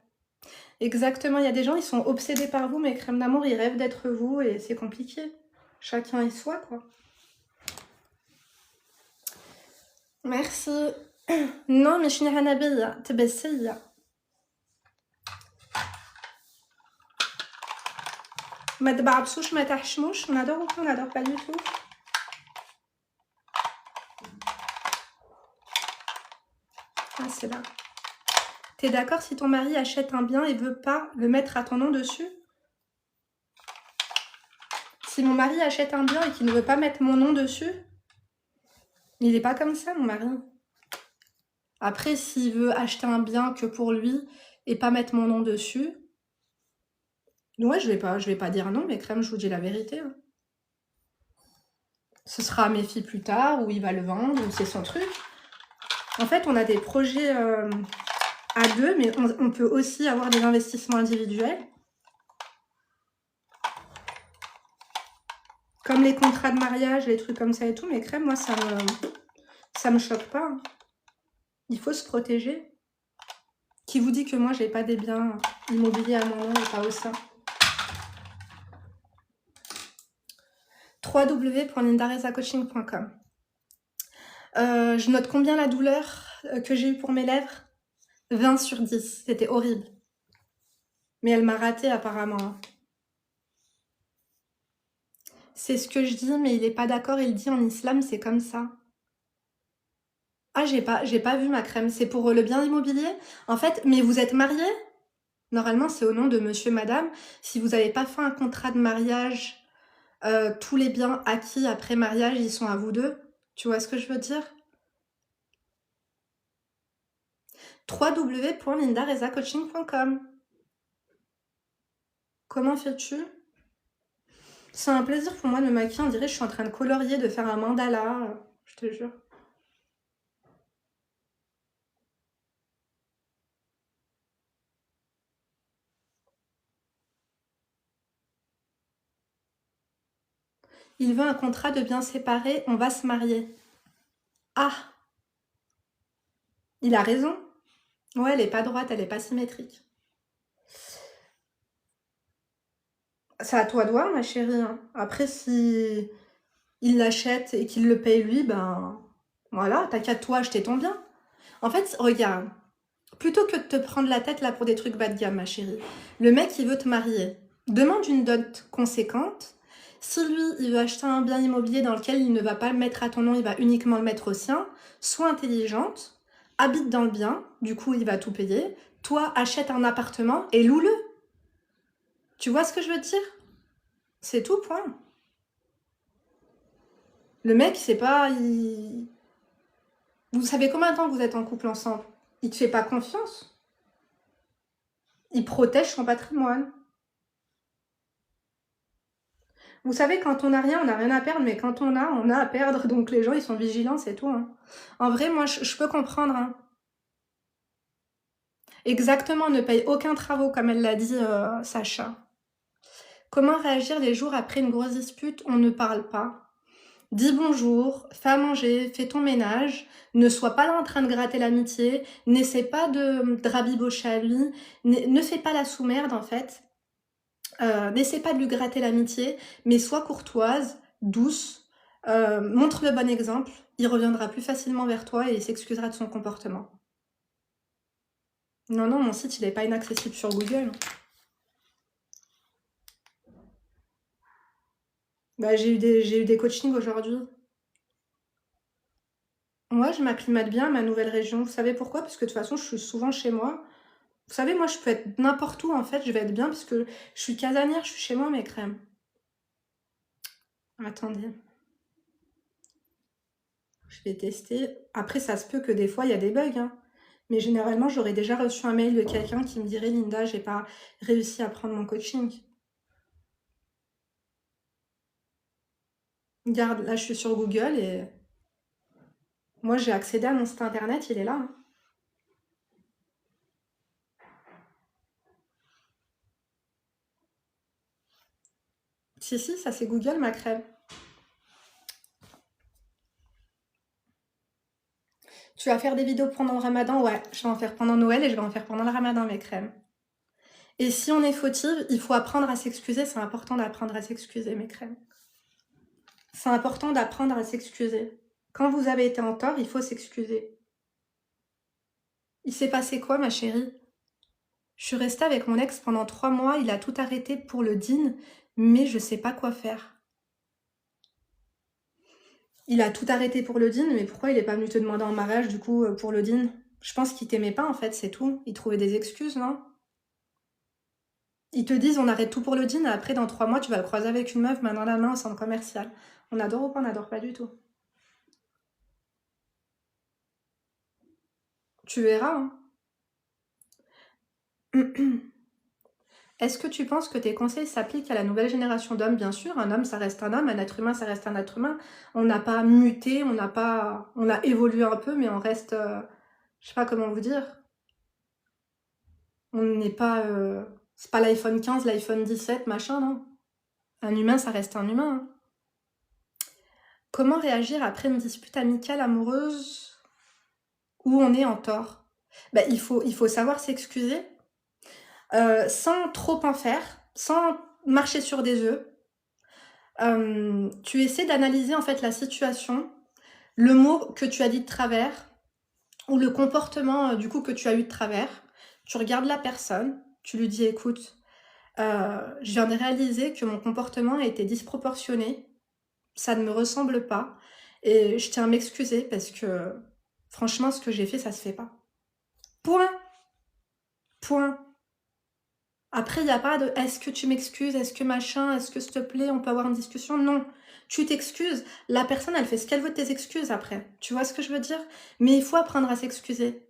Speaker 1: Exactement, il y a des gens, ils sont obsédés par vous, mes crèmes d'amour, ils rêvent d'être vous et c'est compliqué. Chacun est soi, quoi. Merci. Non, مش نعنبية تبسية. ما تبعبسوش ما تحشموش. On adore ou on adore pas du tout. Ah, c'est là. T'es d'accord si ton mari achète un bien et veut pas le mettre à ton nom dessus? Si mon mari achète un bien et qu'il ne veut pas mettre mon nom dessus, il est pas comme ça, mon mari. Après, s'il veut acheter un bien que pour lui et pas mettre mon nom dessus, ouais, je vais pas dire non, mais crème, je vous dis la vérité. Hein. Ce sera à mes filles plus tard, ou il va le vendre, ou c'est son truc. En fait, on a des projets à deux, mais on peut aussi avoir des investissements individuels. Comme les contrats de mariage, les trucs comme ça et tout, mais crème, moi, ça me choque pas. Hein. Il faut se protéger. Qui vous dit que moi, j'ai pas des biens immobiliers à mon nom et pas au sein? www.lindarezacoaching.com. Je note combien la douleur que j'ai eue pour mes lèvres? 20 sur 10. C'était horrible. Mais elle m'a raté apparemment. C'est ce que je dis, mais il est pas d'accord. Il dit en islam, c'est comme ça. Ah, j'ai pas vu ma crème. C'est pour le bien immobilier? En fait, mais vous êtes mariés? Normalement, c'est au nom de monsieur, madame. Si vous n'avez pas fait un contrat de mariage, tous les biens acquis après mariage, ils sont à vous deux. Tu vois ce que je veux dire? www.lindarezacoaching.com. Comment fais-tu? C'est un plaisir pour moi de me maquiller. On dirait que je suis en train de colorier, de faire un mandala. Je te jure. Il veut un contrat de biens séparés. On va se marier. Ah, il a raison. Ouais, elle est pas droite, elle est pas symétrique. C'est à toi de voir, ma chérie. Hein. Après, si il l'achète et qu'il le paye lui, ben voilà, t'as qu'à toi acheter ton bien. En fait, regarde, Plutôt que de te prendre la tête là pour des trucs bas de gamme, ma chérie. Le mec, il veut te marier. Demande une dot conséquente. Si lui, il veut acheter un bien immobilier dans lequel il ne va pas le mettre à ton nom, il va uniquement le mettre au sien, sois intelligente, habite dans le bien, du coup, il va tout payer. Toi, achète un appartement et loue-le. Tu vois ce que je veux te dire? C'est tout, point. Le mec, c'est pas... Vous savez combien de temps que vous êtes en couple ensemble? Il te fait pas confiance. Il protège son patrimoine. Vous savez, quand on n'a rien, on n'a rien à perdre, mais quand on a à perdre. Donc les gens, ils sont vigilants, c'est tout. Hein. En vrai, moi, je peux comprendre. Hein. Exactement, ne paye aucun travaux, comme elle l'a dit, Sacha. Comment réagir les jours après une grosse dispute? On ne parle pas. Dis bonjour, fais à manger, fais ton ménage, ne sois pas là en train de gratter l'amitié, n'essaie pas de rabibocher à lui, ne fais pas la sous-merde en fait. N'essaie pas de lui gratter l'amitié, mais sois courtoise, douce, montre le bon exemple, il reviendra plus facilement vers toi et il s'excusera de son comportement. Non, non, mon site, il n'est pas inaccessible sur Google. Bah, j'ai eu des coachings aujourd'hui. Moi, je m'acclimate bien à ma nouvelle région. Vous savez pourquoi? Parce que de toute façon, je suis souvent chez moi. Vous savez, moi, je peux être n'importe où, en fait, je vais être bien parce que je suis casanière, je suis chez moi, mes crèmes. Attendez. Je vais tester. Après, ça se peut que des fois, il y a des bugs, hein. Mais généralement, j'aurais déjà reçu un mail de quelqu'un qui me dirait « Linda, j'ai pas réussi à prendre mon coaching. » Regarde, là, je suis sur Google et moi, j'ai accédé à mon site internet, il est là. Hein. Si, si, ça c'est Google, ma crème. Tu vas faire des vidéos pendant le ramadan? Ouais, je vais en faire pendant Noël et je vais en faire pendant le ramadan, mes crèmes. Et si on est fautive, il faut apprendre à s'excuser. C'est important d'apprendre à s'excuser, mes crèmes. C'est important d'apprendre à s'excuser. Quand vous avez été en tort, il faut s'excuser. Il s'est passé quoi, ma chérie? Je suis restée avec mon ex pendant 3 mois. Il a tout arrêté pour le dîner, mais je sais pas quoi faire. Il a tout arrêté pour le dîner, mais pourquoi il est pas venu te demander en mariage, du coup, pour le dîner? Je pense qu'il t'aimait pas, en fait, c'est tout. Il trouvait des excuses, non? Ils te disent on arrête tout pour le dîner, après dans 3 mois tu vas le croiser avec une meuf main dans la main au centre commercial. On adore ou pas? On n'adore pas du tout. Tu verras. Hein. Est-ce que tu penses que tes conseils s'appliquent à la nouvelle génération d'hommes? Bien sûr, un homme ça reste un homme, un être humain ça reste un être humain. On n'a pas muté, on n'a pas... On a évolué un peu, mais on reste... je sais pas comment vous dire. On n'est pas... c'est pas l'iPhone 15, l'iPhone 17, machin, non. Un humain ça reste un humain. Hein. Comment réagir après une dispute amicale, amoureuse où on est en tort? Bah, il faut savoir s'excuser sans trop en faire, sans marcher sur des œufs. Tu essaies d'analyser en fait la situation, le mot que tu as dit de travers ou le comportement du coup que tu as eu de travers. Tu regardes la personne, tu lui dis écoute, je viens de réaliser que mon comportement a été disproportionné, ça ne me ressemble pas et je tiens à m'excuser parce que franchement ce que j'ai fait ça se fait pas. Point. Point. Après, il n'y a pas de est-ce que tu m'excuses, est-ce que machin, est-ce que s'il te plaît, on peut avoir une discussion? Non. Tu t'excuses. La personne, elle fait ce qu'elle veut de tes excuses après. Tu vois ce que je veux dire? Mais il faut apprendre à s'excuser.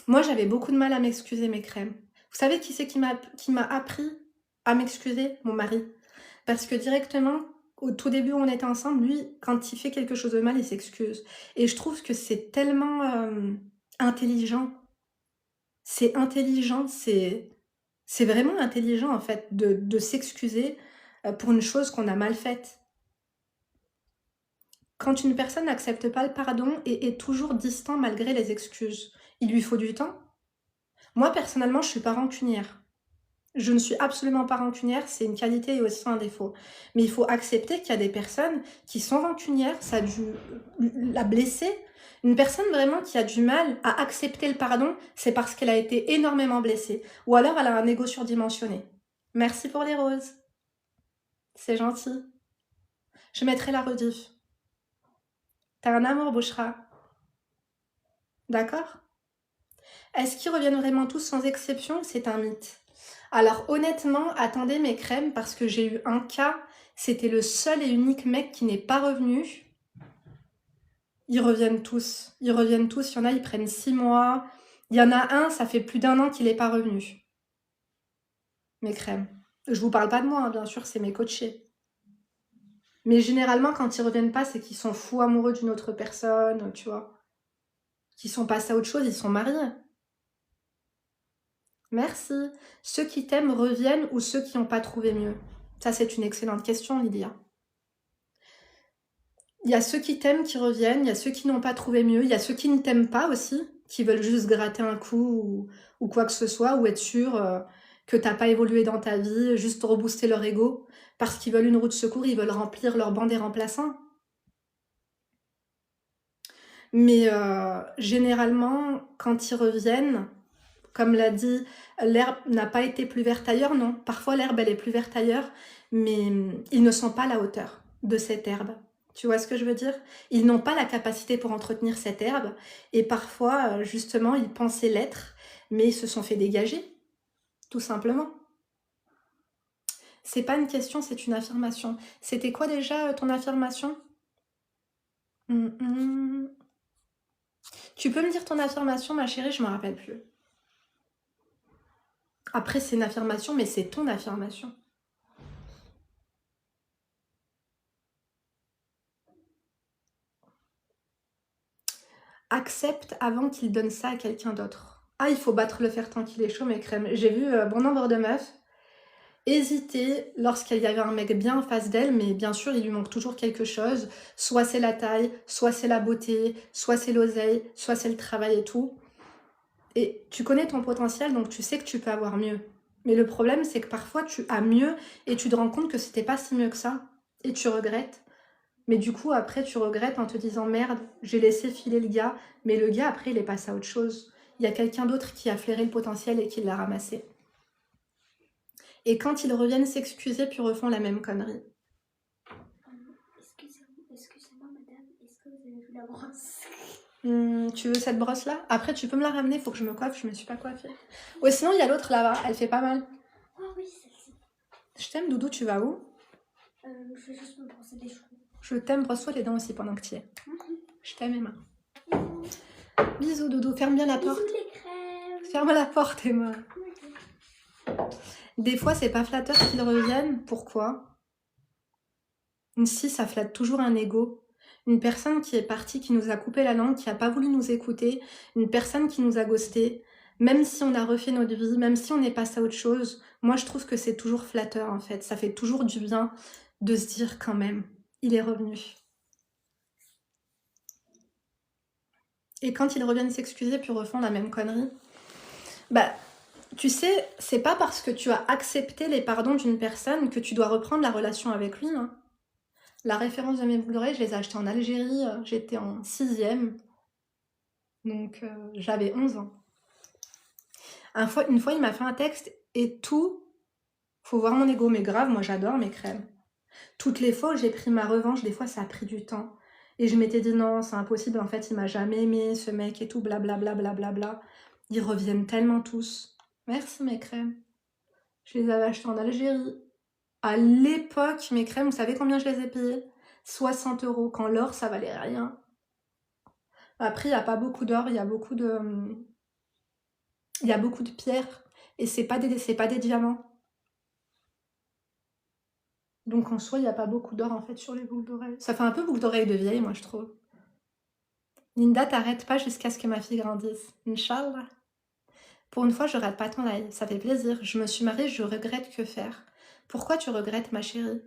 Speaker 1: Moi, j'avais beaucoup de mal à m'excuser, mes crèmes. Vous savez qui c'est qui m'a appris à m'excuser? Mon mari. Parce que directement, au tout début où on était ensemble, lui, quand il fait quelque chose de mal, il s'excuse. Et je trouve que c'est tellement intelligent. C'est intelligent, c'est vraiment intelligent en fait de s'excuser pour une chose qu'on a mal faite. Quand une personne n'accepte pas le pardon et est toujours distant malgré les excuses, il lui faut du temps. Moi personnellement, je suis pas rancunière. Je ne suis absolument pas rancunière, c'est une qualité et aussi un défaut. Mais il faut accepter qu'il y a des personnes qui sont rancunières, ça a dû la blesser. Une personne vraiment qui a du mal à accepter le pardon, c'est parce qu'elle a été énormément blessée. Ou alors elle a un ego surdimensionné. Merci pour les roses. C'est gentil. Je mettrai la rediff. T'as un amour, Bouchra. D'accord? Est-ce qu'ils reviennent vraiment tous sans exception ou c'est un mythe? Alors honnêtement, attendez mes crèmes parce que j'ai eu un cas, c'était le seul et unique mec qui n'est pas revenu. Ils reviennent tous. Ils reviennent tous. Il y en a, ils prennent 6 mois. Il y en a un, ça fait plus d'1 an qu'il n'est pas revenu. Mes crèmes. Je vous parle pas de moi, hein, bien sûr, c'est mes coachés. Mais généralement, quand ils reviennent pas, c'est qu'ils sont fous amoureux d'une autre personne, tu vois. Qu'ils sont passés à autre chose, ils sont mariés. Merci. Ceux qui t'aiment reviennent ou ceux qui n'ont pas trouvé mieux? Ça, c'est une excellente question, Lydia. Il y a ceux qui t'aiment qui reviennent, il y a ceux qui n'ont pas trouvé mieux, il y a ceux qui ne t'aiment pas aussi, qui veulent juste gratter un coup ou quoi que ce soit, ou être sûr que t'as pas évolué dans ta vie, juste rebooster leur ego, parce qu'ils veulent une roue de secours, ils veulent remplir leur banc des remplaçants. Mais généralement, quand ils reviennent, comme l'a dit, l'herbe n'a pas été plus verte ailleurs, non. Parfois, l'herbe, elle est plus verte ailleurs, mais ils ne sont pas à la hauteur de cette herbe. Tu vois ce que je veux dire? Ils n'ont pas la capacité pour entretenir cette herbe, et parfois, justement, ils pensaient l'être, mais ils se sont fait dégager, tout simplement. C'est pas une question, c'est une affirmation. C'était quoi déjà ton affirmation? Tu peux me dire ton affirmation, ma chérie? Je me rappelle plus. Après, c'est une affirmation, mais c'est ton affirmation. Accepte avant qu'il donne ça à quelqu'un d'autre. Ah, il faut battre le fer tant qu'il est chaud, mes crèmes. J'ai vu bon nombre de meufs hésiter lorsqu'il y avait un mec bien en face d'elle, mais bien sûr, il lui manque toujours quelque chose. Soit c'est la taille, soit c'est la beauté, soit c'est l'oseille, soit c'est le travail et tout. Et tu connais ton potentiel, donc tu sais que tu peux avoir mieux. Mais le problème, c'est que parfois, tu as mieux et tu te rends compte que c'était pas si mieux que ça. Et tu regrettes. Mais du coup, après, tu regrettes en te disant merde, j'ai laissé filer le gars, mais le gars, après, il est passé à autre chose. Il y a quelqu'un d'autre qui a flairé le potentiel et qui l'a ramassé. Et quand ils reviennent s'excuser, puis refont la même connerie.
Speaker 2: Excusez-moi, madame, est-ce que vous avez vu la brosse?
Speaker 1: Tu veux cette brosse-là? Après, tu peux me la ramener, faut que je me coiffe, je me suis pas coiffée. Ouais, sinon, il y a l'autre là-bas, elle fait pas mal.
Speaker 2: Oh oui, celle-ci.
Speaker 1: Je t'aime, Doudou, tu vas où?
Speaker 2: Je vais juste me brosser les cheveux.
Speaker 1: Je t'aime, brosse-toi les dents aussi pendant que tu y es. Je t'aime, Emma.
Speaker 2: Bisous.
Speaker 1: Bisous, Doudou, ferme bien la porte.
Speaker 2: Bisous les crèmes.
Speaker 1: Ferme la porte, Emma. Des fois, c'est pas flatteur qu'ils reviennent. Pourquoi? Si, ça flatte toujours un ego. Une personne qui est partie, qui nous a coupé la langue, qui a pas voulu nous écouter, une personne qui nous a ghosté, même si on a refait notre vie, même si on est passé à autre chose, moi je trouve que c'est toujours flatteur en fait. Ça fait toujours du bien de se dire quand même, il est revenu. Et quand ils reviennent s'excuser puis refont la même connerie, bah tu sais, c'est pas parce que tu as accepté les pardons d'une personne que tu dois reprendre la relation avec lui. Hein. La référence de mes boucles d'oreilles, je les ai achetées en Algérie, j'étais en 6e, donc j'avais 11 ans. Une fois, il m'a fait un texte et tout, faut voir mon ego, mais grave, moi j'adore mes crèmes. Toutes les fois où j'ai pris ma revanche, des fois ça a pris du temps. Et je m'étais dit non, c'est impossible, en fait il m'a jamais aimé, ce mec et tout, blablabla, blablabla. Ils reviennent tellement tous. Merci mes crèmes. Je les avais achetées en Algérie. À l'époque, mes crèmes, vous savez combien je les ai payées? 60 €, quand l'or ça valait rien. Après, il n'y a pas beaucoup d'or, il y a beaucoup de pierres. Et c'est pas des diamants. Donc en soi, il n'y a pas beaucoup d'or en fait sur les boucles d'oreilles. Ça fait un peu boucle d'oreille de vieille, moi je trouve. Linda, t'arrêtes pas jusqu'à ce que ma fille grandisse. Inch'Allah. Pour une fois, je rate pas ton live. Ça fait plaisir. Je me suis mariée, je regrette que faire. Pourquoi tu regrettes, ma chérie?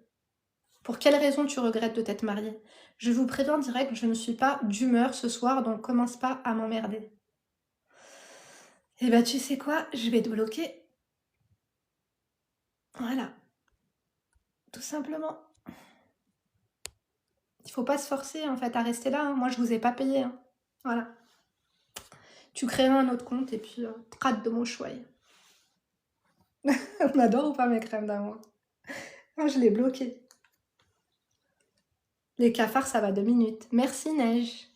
Speaker 1: Pour quelle raison tu regrettes de t'être mariée? Je vous préviens direct, je ne suis pas d'humeur ce soir, donc commence pas à m'emmerder. Eh ben, tu sais quoi? Je vais te bloquer. Voilà, tout simplement. Il faut pas se forcer en fait à rester là. Hein. Moi, je vous ai pas payé. Hein. Voilà. Tu créeras un autre compte et puis trade de mon choix. On adore ou pas mes crèmes d'amour? Non, je l'ai bloqué. Les cafards, ça va 2 minutes. Merci Neige.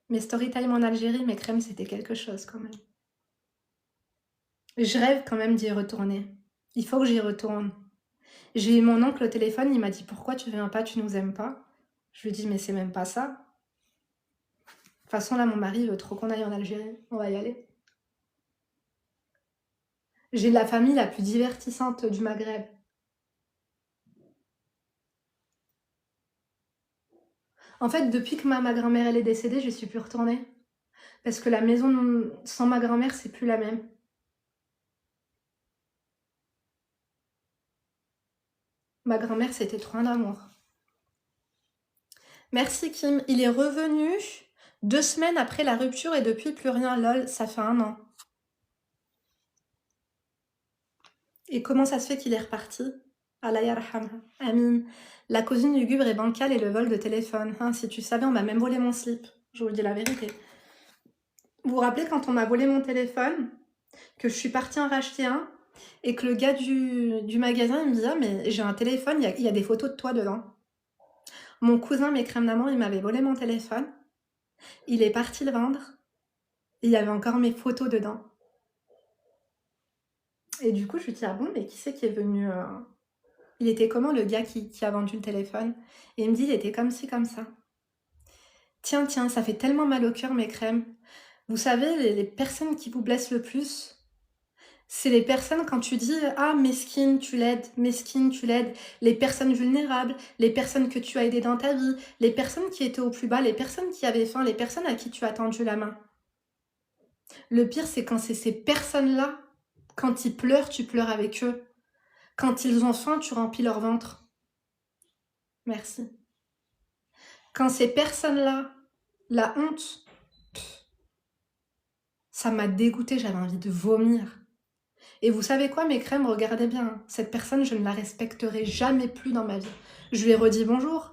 Speaker 1: Mes story time en Algérie, mes crèmes, c'était quelque chose quand même. Je rêve quand même d'y retourner. Il faut que j'y retourne. J'ai eu mon oncle au téléphone, il m'a dit pourquoi tu viens pas, tu nous aimes pas. Je lui ai dit mais c'est même pas ça. De toute façon là mon mari veut trop qu'on aille en Algérie, on va y aller. J'ai la famille la plus divertissante du Maghreb. En fait depuis que ma grand-mère elle est décédée, je suis plus retournée. Parce que la maison sans ma grand-mère c'est plus la même. Ma grand-mère c'était trop un amour. Merci Kim, il est revenu 2 semaines après la rupture et depuis plus rien, lol, ça fait 1 an. Et comment ça se fait qu'il est reparti? Allah yarhamha. Amin. La cousine lugubre et bancale et le vol de téléphone. Hein, si tu savais, on m'a même volé mon slip. Je vous dis la vérité. Vous vous rappelez quand on m'a volé mon téléphone, que je suis partie en racheter un, et que le gars du magasin, il me dit « Ah, mais j'ai un téléphone, il y a des photos de toi dedans. » Mon cousin, mes crèmes d'amour, il m'avait volé mon téléphone. Il est parti le vendre. Et il y avait encore mes photos dedans. Et du coup, je lui dis « Ah bon, mais qui c'est qui est venu... Il était comment le gars qui a vendu le téléphone? » Et il me dit, il était comme ci, comme ça. Tiens, ça fait tellement mal au cœur, mes crèmes. Vous savez, les personnes qui vous blessent le plus, c'est les personnes quand tu dis « Ah, mesquine, tu l'aides, mesquine, tu l'aides », les personnes vulnérables, les personnes que tu as aidées dans ta vie, les personnes qui étaient au plus bas, les personnes qui avaient faim, les personnes à qui tu as tendu la main. Le pire, c'est quand c'est ces personnes-là, quand ils pleurent, tu pleures avec eux. Quand ils ont faim, tu remplis leur ventre. Merci. Quand ces personnes-là, la honte, ça m'a dégoûtée, j'avais envie de vomir. Et vous savez quoi, mes crèmes, regardez bien, cette personne, je ne la respecterai jamais plus dans ma vie. Je lui ai redit bonjour,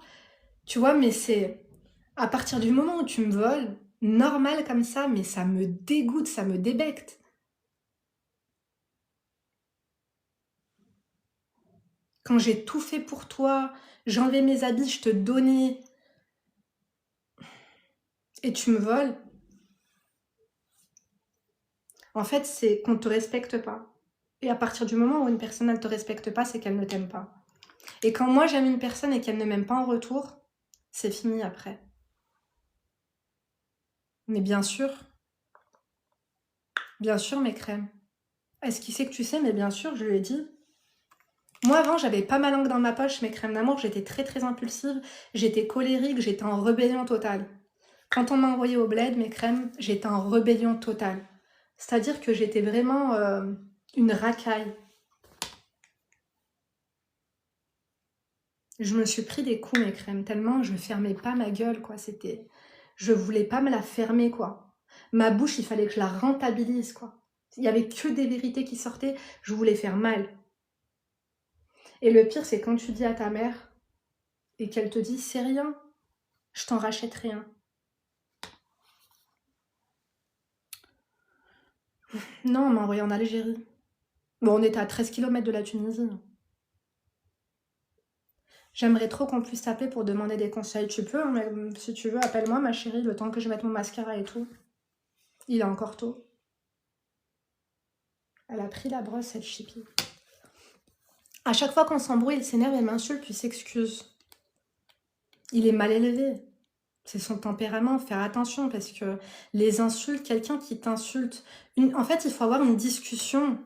Speaker 1: tu vois, mais c'est à partir du moment où tu me voles, normal comme ça, mais ça me dégoûte, ça me débecte. Quand j'ai tout fait pour toi, j'enlevais mes habits, je te donnais, et tu me voles, en fait, c'est qu'on ne te respecte pas. Et à partir du moment où une personne ne te respecte pas, c'est qu'elle ne t'aime pas. Et quand moi j'aime une personne et qu'elle ne m'aime pas en retour, c'est fini après. Mais bien sûr mes crèmes. Est-ce qu'il sait que tu sais? Mais bien sûr, je lui ai dit. Moi avant, j'avais pas ma langue dans ma poche, mes crèmes d'amour, j'étais très très impulsive, j'étais colérique, j'étais en rébellion totale. Quand on m'a envoyé au bled, mes crèmes, j'étais en rébellion totale. C'est-à-dire que j'étais vraiment une racaille. Je me suis pris des coups, mes crèmes, tellement je fermais pas ma gueule, quoi. C'était... Je voulais pas me la fermer, quoi. Ma bouche, il fallait que je la rentabilise, quoi. Il y avait que des vérités qui sortaient, je voulais faire mal. Et le pire, c'est quand tu dis à ta mère et qu'elle te dit, c'est rien, je t'en rachète rien. Non, on m'a envoyé en Algérie. Bon, on était à 13 km de la Tunisie. J'aimerais trop qu'on puisse t'appeler pour demander des conseils. Tu peux, hein, mais si tu veux, appelle-moi, ma chérie, le temps que je mette mon mascara et tout. Il est encore tôt. Elle a pris la brosse, cette chipie. À chaque fois qu'on s'embrouille, il s'énerve et m'insulte, puis s'excuse. Il est mal élevé. C'est son tempérament, faire attention, parce que les insultes, quelqu'un qui t'insulte... En fait, il faut avoir une discussion.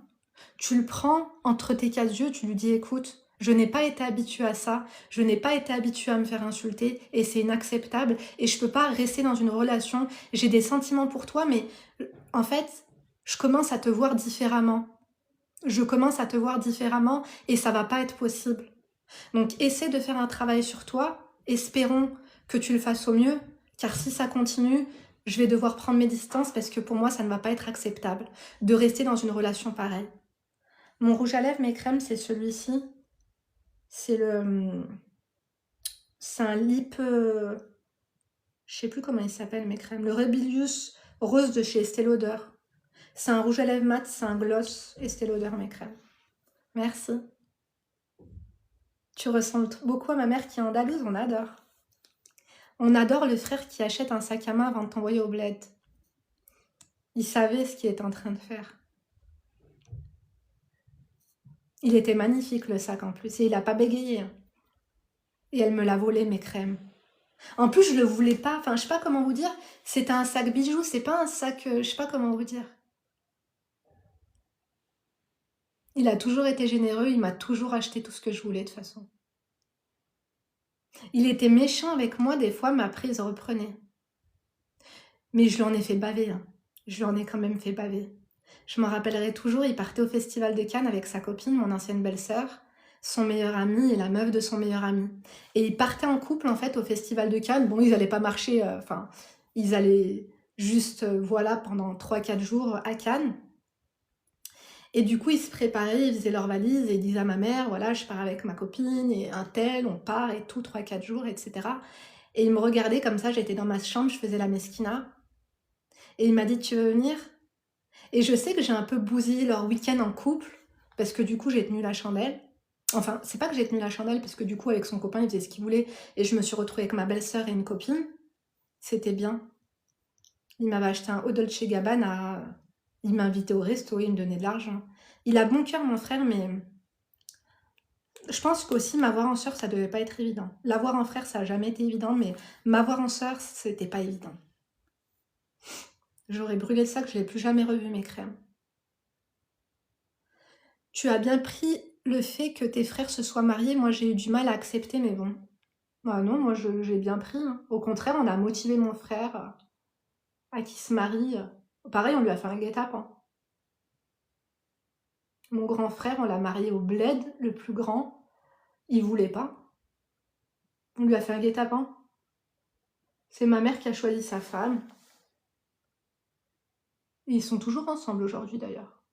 Speaker 1: Tu le prends entre tes 4 yeux, tu lui dis, écoute, je n'ai pas été habituée à ça, je n'ai pas été habituée à me faire insulter, et c'est inacceptable, et je peux pas rester dans une relation, j'ai des sentiments pour toi, mais en fait, je commence à te voir différemment. Je commence à te voir différemment, et ça va pas être possible. Donc, essaie de faire un travail sur toi, espérons que tu le fasses au mieux, car si ça continue, je vais devoir prendre mes distances, parce que pour moi, ça ne va pas être acceptable de rester dans une relation pareille. Mon rouge à lèvres, mes crèmes, c'est celui-ci. C'est le... C'est un lip... Je sais plus comment il s'appelle, mes crèmes. Le Rebellious Rose de chez Estée Lauder. C'est un rouge à lèvres mat, c'est un gloss Estée Lauder, mes crèmes. Merci. Tu ressembles beaucoup à ma mère qui est andalouse, on adore. On adore le frère qui achète un sac à main avant de t'envoyer au bled. Il savait ce qu'il était en train de faire. Il était magnifique le sac en plus, et il a pas bégayé. Et elle me l'a volé, mes crèmes. En plus, je le voulais pas, enfin, je sais pas comment vous dire, c'était un sac bijou, c'est pas un sac, je sais pas comment vous dire. Il a toujours été généreux, il m'a toujours acheté tout ce que je voulais de toute façon. Il était méchant avec moi des fois, mais après il se reprenait. Mais je lui en ai fait baver, hein. Je lui en ai quand même fait baver. Je m'en rappellerai toujours, il partait au Festival de Cannes avec sa copine, mon ancienne belle-sœur, son meilleur ami et la meuf de son meilleur ami. Et ils partaient en couple en fait au Festival de Cannes. Bon, ils allaient pas marcher, enfin, ils allaient juste, voilà, pendant 3-4 jours à Cannes. Et du coup, ils se préparaient, ils faisaient leurs valises et ils disaient à ma mère, voilà, je pars avec ma copine et un tel, on part et tout, 3-4 jours, etc. Et il me regardait comme ça, j'étais dans ma chambre, je faisais la mesquina. Et il m'a dit, tu veux venir? Et je sais que j'ai un peu bousillé leur week-end en couple, parce que du coup, j'ai tenu la chandelle. Enfin, c'est pas que j'ai tenu la chandelle, parce que du coup, avec son copain, il faisait ce qu'il voulait, et je me suis retrouvée avec ma belle-sœur et une copine. C'était bien. Il m'avait acheté un Eau Dolce Gabbana, il m'a invité au resto, il me donnait de l'argent. Il a bon cœur, mon frère, mais je pense qu'aussi, m'avoir en sœur, ça devait pas être évident. L'avoir en frère, ça a jamais été évident, mais m'avoir en sœur, c'était pas évident. J'aurais brûlé le sac, je l'ai plus jamais revu, mes crèmes. Tu as bien pris le fait que tes frères se soient mariés. Moi, j'ai eu du mal à accepter, mais bon. Ah non, moi, j'ai bien pris, hein. Au contraire, on a motivé mon frère à qu'il se marie. Pareil, on lui a fait un guet-apens. Mon grand frère, on l'a marié au bled, le plus grand. Il voulait pas. On lui a fait un guet-apens. C'est ma mère qui a choisi sa femme. Et ils sont toujours ensemble aujourd'hui, d'ailleurs.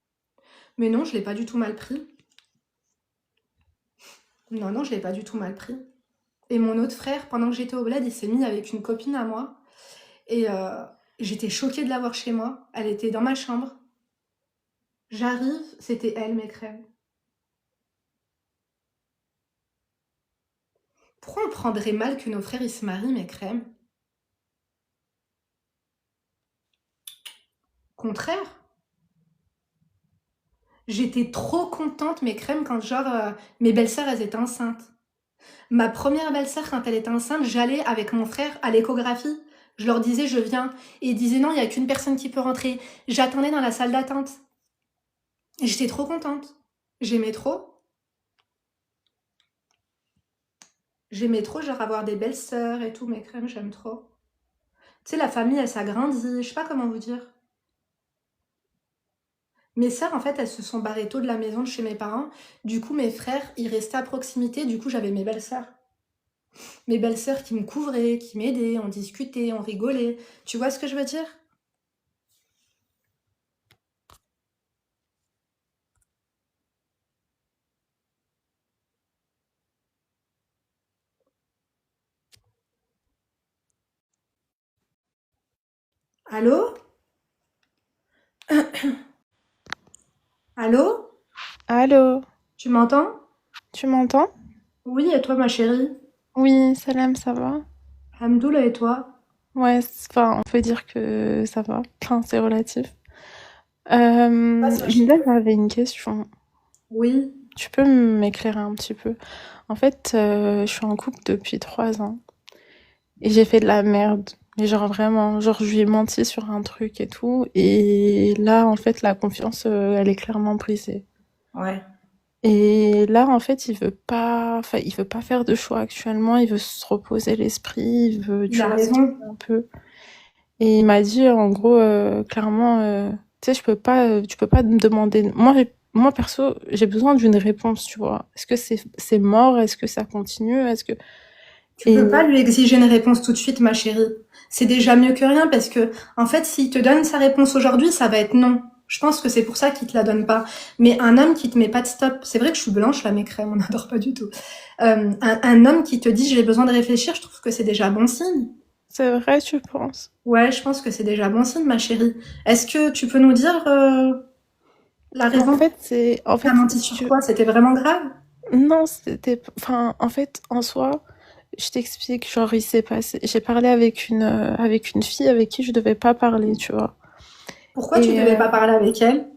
Speaker 1: Mais non, je l'ai pas du tout mal pris. Non, non, je l'ai pas du tout mal pris. Et mon autre frère, pendant que j'étais au bled, il s'est mis avec une copine à moi. Et j'étais choquée de la voir chez moi. Elle était dans ma chambre. J'arrive, c'était elle, mes crèmes. Pourquoi on prendrait mal que nos frères ils se marient, mes crèmes? Contraire. J'étais trop contente, mes crèmes, quand genre mes belles-sœurs elles étaient enceintes. Ma première belle-sœur, quand elle était enceinte, j'allais avec mon frère à l'échographie. Je leur disais, je viens. Et ils disaient, non, il n'y a qu'une personne qui peut rentrer. J'attendais dans la salle d'attente. Et j'étais trop contente. J'aimais trop. J'aimais trop, genre, avoir des belles sœurs et tout, mes crèmes, j'aime trop. Tu sais, la famille, elle s'agrandit, je sais pas comment vous dire. Mes sœurs, en fait, elles se sont barrées tôt de la maison de chez mes parents. Du coup, mes frères, ils restaient à proximité. Du coup, j'avais mes belles sœurs. Mes belles sœurs qui me couvraient, qui m'aidaient, on discutait, on rigolait. Tu vois ce que je veux dire? Allô? Allô?
Speaker 3: Allô,
Speaker 1: Tu m'entends?
Speaker 3: tu m'entends?
Speaker 1: Oui, et toi, ma chérie?
Speaker 3: Oui, salam, ça va?
Speaker 1: Hamdoullah, et toi?
Speaker 3: Ouais, enfin, on peut dire que ça va. Enfin, c'est relatif.
Speaker 1: Passe, ma
Speaker 3: Linda,
Speaker 1: chérie.
Speaker 3: j'avais une question.
Speaker 1: Oui.
Speaker 3: Tu peux m'éclairer un petit peu? En fait, je suis en couple depuis 3 ans et j'ai fait de la merde. Mais genre vraiment, genre je lui ai menti sur un truc et tout. Et là, en fait, la confiance, elle est clairement brisée.
Speaker 1: Ouais.
Speaker 3: Et là, en fait, enfin, il veut pas faire de choix actuellement. Il veut se reposer l'esprit. Il veut,
Speaker 1: Il
Speaker 3: tu
Speaker 1: a
Speaker 3: vois, se
Speaker 1: raison.
Speaker 3: un peu. Et il m'a dit, en gros, clairement, tu sais, tu peux pas me demander. Moi perso, j'ai besoin d'une réponse, tu vois. Est-ce que c'est mort? Est-ce que ça continue?
Speaker 1: Tu
Speaker 3: Et
Speaker 1: peux pas lui exiger une réponse tout de suite, ma chérie. C'est déjà mieux que rien parce que, en fait, s'il te donne sa réponse aujourd'hui, ça va être non. Je pense que c'est pour ça qu'il te la donne pas. Mais un homme qui te met pas de stop, c'est vrai que je suis blanche là, mes crèmes, on n'adore pas du tout. Un homme qui te dit j'ai besoin de réfléchir, je trouve que c'est déjà bon signe.
Speaker 3: C'est vrai, tu penses?
Speaker 1: Ouais, je pense que c'est déjà bon signe, ma chérie. Est-ce que tu peux nous dire la
Speaker 3: En
Speaker 1: raison?
Speaker 3: fait,
Speaker 1: T'as menti sur quoi? C'était vraiment grave?
Speaker 3: non, enfin, en fait, en soi, je t'explique, genre, il s'est passé, j'ai parlé avec une fille avec qui je devais pas parler, tu vois.
Speaker 1: Pourquoi tu
Speaker 3: Et,
Speaker 1: devais pas parler avec elle?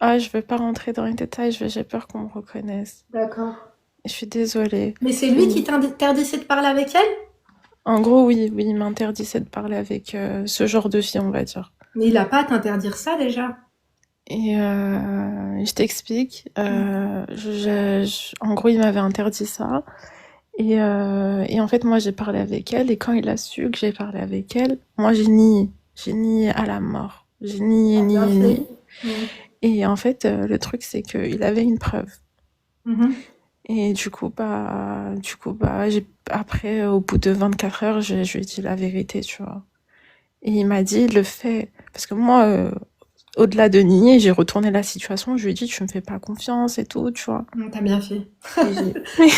Speaker 3: je veux pas rentrer dans les détails, j'ai peur qu'on me reconnaisse.
Speaker 1: D'accord.
Speaker 3: Je suis désolée.
Speaker 1: Mais c'est lui qui t'interdisait de parler avec elle?
Speaker 3: En gros, oui, il m'interdisait de parler avec ce genre de fille, on va dire.
Speaker 1: Mais il a pas à t'interdire ça déjà.
Speaker 3: Et je t'explique. En gros, il m'avait interdit ça. Et en fait, moi, j'ai parlé avec elle. Et quand il a su que j'ai parlé avec elle, moi, j'ai nié. J'ai nié à la mort. J'ai nié,
Speaker 1: Bien
Speaker 3: nié,
Speaker 1: fait.
Speaker 3: nié. Et en fait, le truc, c'est qu'il avait une preuve.
Speaker 1: Mhm.
Speaker 3: Et après, au bout de 24 heures, je lui ai dit la vérité, tu vois. Et il m'a dit, le fait, parce que moi, au-delà de nier, j'ai retourné la situation, je lui ai dit, tu me fais pas confiance et tout, tu vois.
Speaker 1: T'as bien fait.
Speaker 3: Et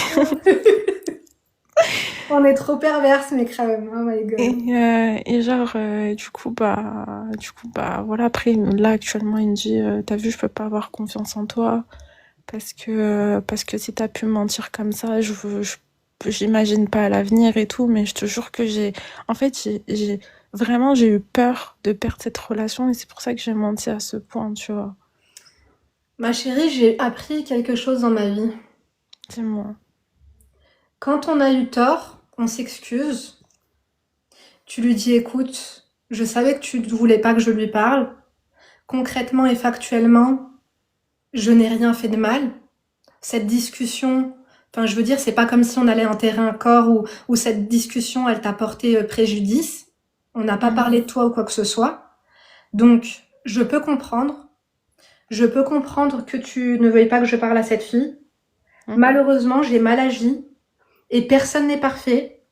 Speaker 1: On est trop perverses, mes crèmes. Oh my god.
Speaker 3: et genre, voilà, après, là, actuellement, il me dit, t'as vu, je peux pas avoir confiance en toi, parce que si t'as pu me mentir comme ça, j'imagine pas à l'avenir et tout, mais je te jure que en fait, vraiment, j'ai eu peur de perdre cette relation et c'est pour ça que j'ai menti à ce point, tu vois.
Speaker 1: Ma chérie, j'ai appris quelque chose dans ma vie.
Speaker 3: Dis-moi.
Speaker 1: Quand on a eu tort, on s'excuse. Tu lui dis, écoute, je savais que tu ne voulais pas que je lui parle. Concrètement et factuellement, je n'ai rien fait de mal. Cette discussion, enfin, je veux dire, c'est pas comme si on allait enterrer un corps ou cette discussion, elle t'a porté préjudice. On n'a pas parlé de toi ou quoi que ce soit. Donc, je peux comprendre. Je peux comprendre que tu ne veuilles pas que je parle à cette fille. Malheureusement, j'ai mal agi. Et personne n'est parfait.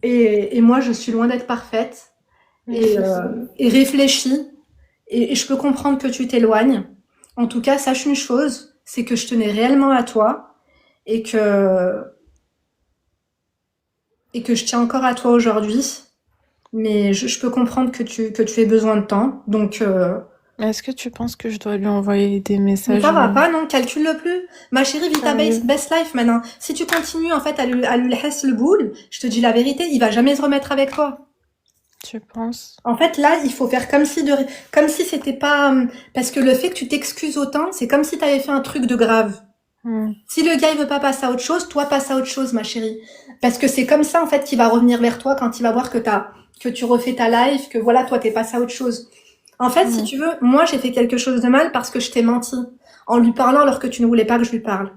Speaker 1: Et moi, je suis loin d'être parfaite. Et réfléchis. Et je peux comprendre que tu t'éloignes. En tout cas, sache une chose, c'est que je tenais réellement à toi et que je tiens encore à toi aujourd'hui. Mais je peux comprendre que tu aies besoin de temps. Donc,
Speaker 3: Est-ce que tu penses que je dois lui envoyer des
Speaker 1: mais
Speaker 3: messages?
Speaker 1: ça va pas, non, calcule-le plus. Ma chérie, vis ta
Speaker 3: Sérieux?
Speaker 1: best life maintenant. Si tu continues en fait à lui laisser le boule, je te dis la vérité, il va jamais se remettre avec toi.
Speaker 3: Tu penses?
Speaker 1: En fait, là, il faut faire comme si c'était pas, parce que le fait que tu t'excuses autant, c'est comme si t'avais fait un truc de grave. Si le gars il veut pas passer à autre chose, toi passe à autre chose, ma chérie. Parce que c'est comme ça en fait qu'il va revenir vers toi quand il va voir que tu refais ta life, que voilà, toi t'es passé à autre chose. En fait, si tu veux, moi j'ai fait quelque chose de mal parce que je t'ai menti en lui parlant alors que tu ne voulais pas que je lui parle.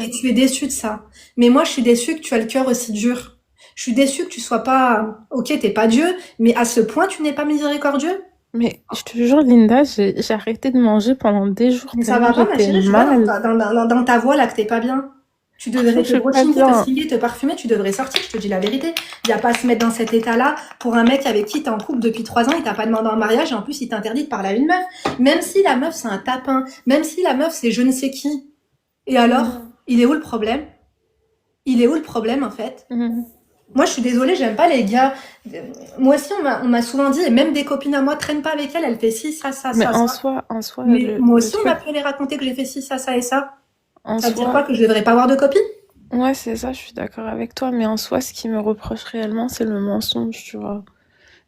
Speaker 1: Et tu es déçue de ça. Mais moi je suis déçue que tu as le cœur aussi dur. Je suis déçue que tu sois pas, ok, t'es pas Dieu, mais à ce point tu n'es pas miséricordieux.
Speaker 3: Mais je te jure, Linda, j'ai arrêté de manger pendant des jours
Speaker 1: Mais ça va
Speaker 3: tellement
Speaker 1: pas, ma
Speaker 3: j'étais
Speaker 1: chérie, je vois
Speaker 3: mal.
Speaker 1: dans ta voix là que t'es pas bien. Tu devrais
Speaker 3: Je
Speaker 1: te
Speaker 3: suis pas
Speaker 1: brushing, te
Speaker 3: bien.
Speaker 1: styler, te parfumer, tu devrais sortir, je te dis la vérité. Il y a pas à se mettre dans cet état-là pour un mec avec qui t'es en couple depuis 3 ans, il t'a pas demandé en mariage et en plus il t'interdit de parler à une meuf. Même si la meuf c'est un tapin, même si la meuf c'est je ne sais qui. Et alors, il est où le problème? Il est où le problème en fait? Moi, je suis désolée, j'aime pas les gars. Moi aussi, on m'a souvent dit, et même des copines à moi, traîne pas avec elle, elle fait ci, ça,
Speaker 3: Mais
Speaker 1: ça,
Speaker 3: en
Speaker 1: ça.
Speaker 3: soi,
Speaker 1: Mais moi aussi,
Speaker 3: le
Speaker 1: on m'a
Speaker 3: truc,
Speaker 1: pu les raconter que j'ai fait ci, ça et ça.
Speaker 3: en
Speaker 1: Ça veut dire
Speaker 3: soi,
Speaker 1: quoi, que je devrais pas avoir de copine?
Speaker 3: ouais, c'est ça, je suis d'accord avec toi, mais en soi, ce qui me reproche réellement, c'est le mensonge, tu vois.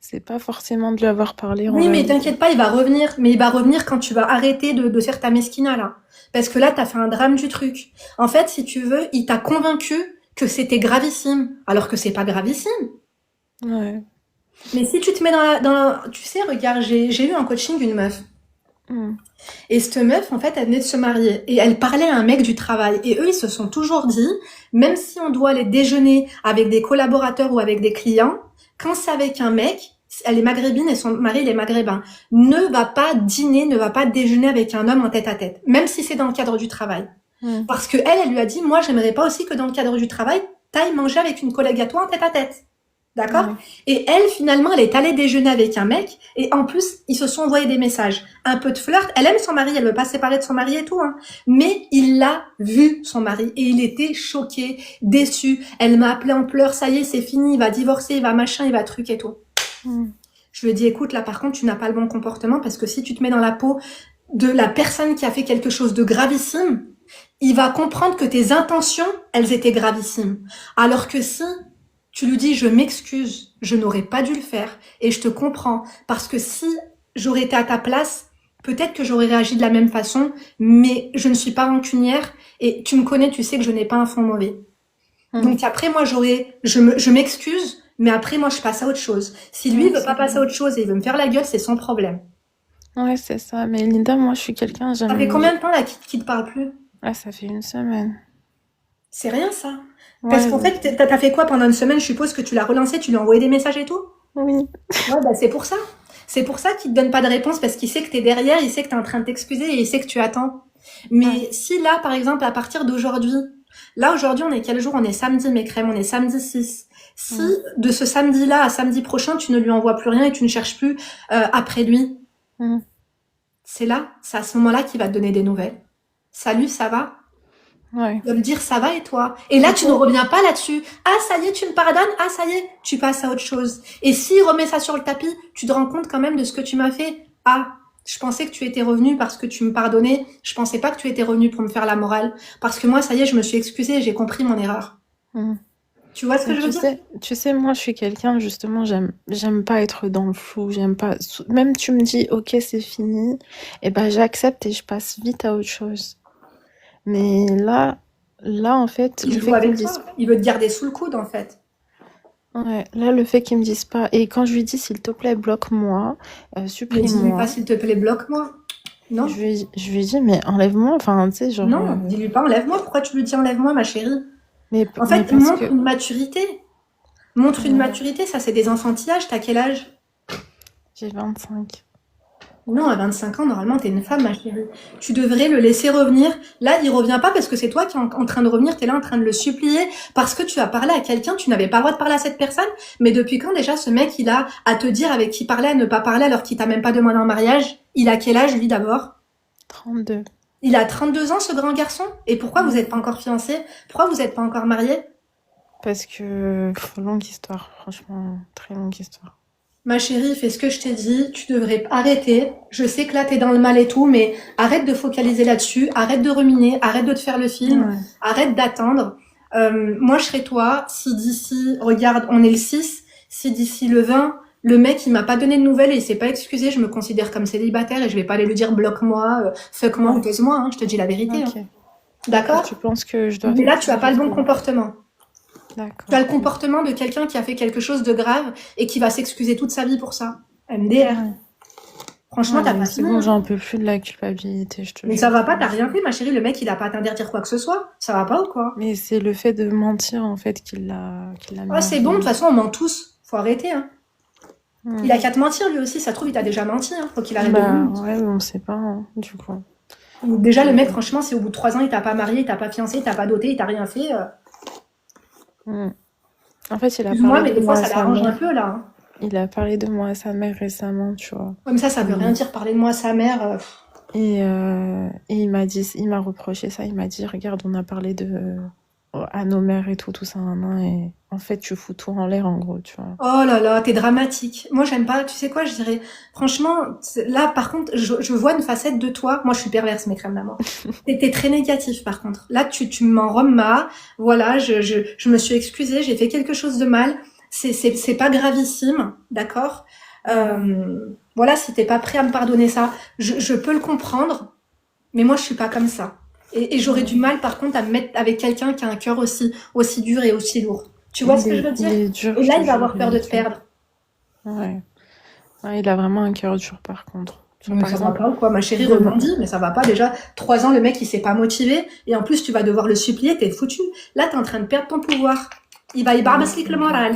Speaker 3: C'est pas forcément de lui avoir parlé en
Speaker 1: Oui, mais
Speaker 3: réalité.
Speaker 1: t'inquiète pas, il va revenir. Mais il va revenir quand tu vas arrêter de faire ta mesquina, là. Parce que là, t'as fait un drame du truc. En fait, si tu veux, il t'a convaincu que c'était gravissime, alors que c'est pas gravissime.
Speaker 3: Ouais.
Speaker 1: Mais si tu te mets tu sais, regarde, j'ai eu en coaching une meuf. Et cette meuf, en fait, elle venait de se marier. Et elle parlait à un mec du travail. Et eux, ils se sont toujours dit, même si on doit aller déjeuner avec des collaborateurs ou avec des clients, quand c'est avec un mec, elle est maghrébine et son mari, il est maghrébin, ne va pas dîner, ne va pas déjeuner avec un homme en tête à tête. Même si c'est dans le cadre du travail. Parce que elle lui a dit, moi, j'aimerais pas aussi que dans le cadre du travail, t'ailles manger avec une collègue à toi en tête à tête. D'accord?
Speaker 3: Ouais.
Speaker 1: Et elle, finalement, elle est allée déjeuner avec un mec. Et en plus, ils se sont envoyés des messages. Un peu de flirt. Elle aime son mari. Elle veut pas se séparer de son mari et tout, hein. Mais il l'a vu, son mari. Et il était choqué, déçu. Elle m'a appelé en pleurs. Ça y est, c'est fini. Il va divorcer, il va machin, il va truc et tout.
Speaker 3: Mm.
Speaker 1: Je lui ai dit, écoute, là, par contre, tu n'as pas le bon comportement parce que si tu te mets dans la peau de la personne qui a fait quelque chose de gravissime, il va comprendre que tes intentions, elles étaient gravissimes. Alors que si tu lui dis, je m'excuse, je n'aurais pas dû le faire et je te comprends parce que si j'aurais été à ta place, peut-être que j'aurais réagi de la même façon, mais je ne suis pas rancunière et tu me connais, tu sais que je n'ai pas un fond mauvais.
Speaker 3: Mm.
Speaker 1: Donc après, moi, je m'excuse, mais après, moi, je passe à autre chose. Si lui, il
Speaker 3: Ouais,
Speaker 1: veut
Speaker 3: c'est
Speaker 1: pas passer à
Speaker 3: vrai.
Speaker 1: autre chose et il veut me faire la gueule, c'est son problème.
Speaker 3: Ouais, c'est ça. Mais Linda, moi, je suis quelqu'un,
Speaker 1: Ça fait combien de temps, là, qu'il te parle plus?
Speaker 3: Ah, ça fait une semaine.
Speaker 1: C'est rien, ça. Parce
Speaker 3: Ouais,
Speaker 1: qu'en fait, t'as fait quoi pendant une semaine? Je suppose que tu l'as relancé, tu lui as envoyé des messages et tout?
Speaker 3: oui.
Speaker 1: Ouais, bah, c'est pour ça. C'est pour ça qu'il te donne pas de réponse, parce qu'il sait que t'es derrière, il sait que t'es en train de t'excuser et il sait que tu attends. Mais
Speaker 3: Ouais.
Speaker 1: si là, par exemple, à partir d'aujourd'hui, là, aujourd'hui, on est quel jour? On est samedi, mes crèmes, on est samedi 6. Si
Speaker 3: Mm.
Speaker 1: de ce samedi-là à samedi prochain, tu ne lui envoies plus rien et tu ne cherches plus après lui,
Speaker 3: Mm.
Speaker 1: c'est à ce moment-là qu'il va te donner des nouvelles. Salut, ça va?
Speaker 3: Ouais.
Speaker 1: Il va me dire ça va et toi? Et là, tu ne reviens pas là-dessus. Ah, ça y est, tu me pardonnes? Ah, ça y est, tu passes à autre chose. Et s'il remet ça sur le tapis, tu te rends compte quand même de ce que tu m'as fait. Ah, je pensais que tu étais revenu parce que tu me pardonnais. Je pensais pas que tu étais revenu pour me faire la morale. Parce que moi, ça y est, je me suis excusée, j'ai compris mon erreur.
Speaker 3: Mm.
Speaker 1: Tu vois ce que
Speaker 3: Mais
Speaker 1: je veux dire?
Speaker 3: tu sais, moi, je suis quelqu'un, justement, j'aime pas être dans le flou, j'aime pas, même tu me dis, ok, c'est fini, et ben, j'accepte et je passe vite à autre chose. Mais là, en fait,
Speaker 1: Il
Speaker 3: le
Speaker 1: joue
Speaker 3: fait qu'ils me
Speaker 1: avec
Speaker 3: disent,
Speaker 1: toi. Il veut te garder sous le coude, en fait.
Speaker 3: ouais, là, le fait qu'ils me disent pas, et quand je lui dis, s'il te plaît, bloque-moi,
Speaker 1: Mais dis-lui pas,
Speaker 3: supprime-moi,
Speaker 1: s'il te plaît, bloque-moi. Non.
Speaker 3: je lui dis, mais enlève-moi, enfin, tu sais, genre,
Speaker 1: Non, dis-lui pas, enlève-moi. Pourquoi tu lui dis enlève-moi, ma chérie? En
Speaker 3: mais
Speaker 1: fait,
Speaker 3: parce
Speaker 1: montre
Speaker 3: que,
Speaker 1: une maturité. Montre une
Speaker 3: ouais,
Speaker 1: maturité, ça c'est des enfantillages, t'as quel âge?
Speaker 3: j'ai 25.
Speaker 1: Non, à 25 ans, normalement, t'es une femme, ma chérie. Tu devrais le laisser revenir. Là, il revient pas parce que c'est toi qui es en train de revenir, t'es là en train de le supplier parce que tu as parlé à quelqu'un, tu n'avais pas le droit de parler à cette personne. Mais depuis quand déjà ce mec, il a à te dire avec qui parler, à ne pas parler alors qu'il t'a même pas demandé en mariage? Il a quel âge, lui, d'abord?
Speaker 3: 32.
Speaker 1: Il a 32 ans, ce grand garçon? Et pourquoi vous
Speaker 3: Ouais.
Speaker 1: êtes pas encore fiancés? Pourquoi vous n'êtes pas encore mariés?
Speaker 3: Parce que, longue histoire, franchement, très longue histoire.
Speaker 1: Ma chérie, fais ce que je t'ai dit, tu devrais arrêter. Je sais que là, t'es dans le mal et tout, mais arrête de focaliser là-dessus, arrête de ruminer, arrête de te faire le film,
Speaker 3: Ouais.
Speaker 1: arrête d'attendre. Moi, je serais toi, si d'ici, regarde, on est le 6, si d'ici le 20, le mec, il m'a pas donné de nouvelles et il s'est pas excusé, je me considère comme célibataire et je vais pas aller lui dire bloque-moi, fuck-moi ou
Speaker 3: Ouais.
Speaker 1: taise-moi, hein, je te dis la vérité.
Speaker 3: Ok.
Speaker 1: Hein.
Speaker 3: Et
Speaker 1: D'accord?
Speaker 3: tu penses que je dois
Speaker 1: Mais
Speaker 3: faire
Speaker 1: là, tu
Speaker 3: ça
Speaker 1: as pas le bon
Speaker 3: jusqu'au...
Speaker 1: comportement. Tu as
Speaker 3: D'accord.
Speaker 1: le comportement de quelqu'un qui a fait quelque chose de grave et qui va s'excuser toute sa vie pour ça. MDR.
Speaker 3: Ouais.
Speaker 1: Franchement,
Speaker 3: Ouais,
Speaker 1: t'as
Speaker 3: mais
Speaker 1: pas
Speaker 3: c'est
Speaker 1: fini.
Speaker 3: bon,
Speaker 1: Hein.
Speaker 3: j'en peux plus de la culpabilité, je te
Speaker 1: Mais
Speaker 3: jure.
Speaker 1: ça va pas, t'as rien fait, ma chérie. Le mec, il a pas à t'interdire quoi que ce soit. Ça va pas ou quoi?
Speaker 3: Mais c'est le fait de mentir, en fait, qu'il l'a mis
Speaker 1: Oh,
Speaker 3: en
Speaker 1: c'est bon, de toute
Speaker 3: vie.
Speaker 1: façon, on ment tous. Faut arrêter, hein.
Speaker 3: Hmm.
Speaker 1: Il a qu'à te mentir, lui aussi. Ça se trouve, il t'a déjà menti, hein. Faut qu'il arrête de
Speaker 3: Bah,
Speaker 1: mentir.
Speaker 3: ouais, mais on sait pas, hein, du coup.
Speaker 1: Déjà, le
Speaker 3: Mais
Speaker 1: mec,
Speaker 3: bon.
Speaker 1: franchement, si au bout de 3 ans, il t'a pas marié, il t'a pas fiancé, il t'a pas doté, il t'a rien fait,
Speaker 3: Hmm. En fait, il a
Speaker 1: excuse-moi,
Speaker 3: parlé
Speaker 1: mais
Speaker 3: de
Speaker 1: des fois,
Speaker 3: moi à
Speaker 1: ça
Speaker 3: sa
Speaker 1: l'arrange un
Speaker 3: mère.
Speaker 1: peu, là. Hein.
Speaker 3: Il a parlé de moi à sa mère récemment, tu vois.
Speaker 1: Comme ça veut rien
Speaker 3: Et,
Speaker 1: dire. Parler de moi à sa mère.
Speaker 3: et il m'a dit, il m'a reproché ça. Il m'a dit, regarde, on a parlé à nos mères et tout ça, et en fait, tu fous tout en l'air, en gros, tu vois.
Speaker 1: Oh là là, t'es dramatique. Moi, j'aime pas. Tu sais quoi, je dirais. Franchement, là, par contre, je vois une facette de toi. Moi, je suis perverse, mes crèmes d'amour. T'es très négatif, par contre. Là, tu m'en remets. Voilà, je me suis excusée. J'ai fait quelque chose de mal. C'est pas gravissime, d'accord? Voilà, si t'es pas prêt à me pardonner ça, je peux le comprendre. Mais moi, je suis pas comme ça. Et j'aurais du mal, par contre, à me mettre avec quelqu'un qui a un cœur aussi dur et aussi lourd. Tu vois ce que je veux dire?
Speaker 3: Il est dur,
Speaker 1: Et
Speaker 3: je
Speaker 1: là,
Speaker 3: te
Speaker 1: il va
Speaker 3: jure,
Speaker 1: avoir
Speaker 3: il
Speaker 1: peur de
Speaker 3: est
Speaker 1: te
Speaker 3: dur.
Speaker 1: perdre.
Speaker 3: Ouais. Ouais, il a vraiment un cœur dur, par contre. Tu vois,
Speaker 1: Mais
Speaker 3: par
Speaker 1: ça va
Speaker 3: exemple,
Speaker 1: pas ou quoi? Ma chérie
Speaker 3: demain.
Speaker 1: rebondit, mais ça va pas. Déjà, 3 ans, le mec, il s'est pas motivé. Et en plus, tu vas devoir le supplier, t'es foutu. Là, t'es en train de perdre ton pouvoir. Il va y barbasslick le moral.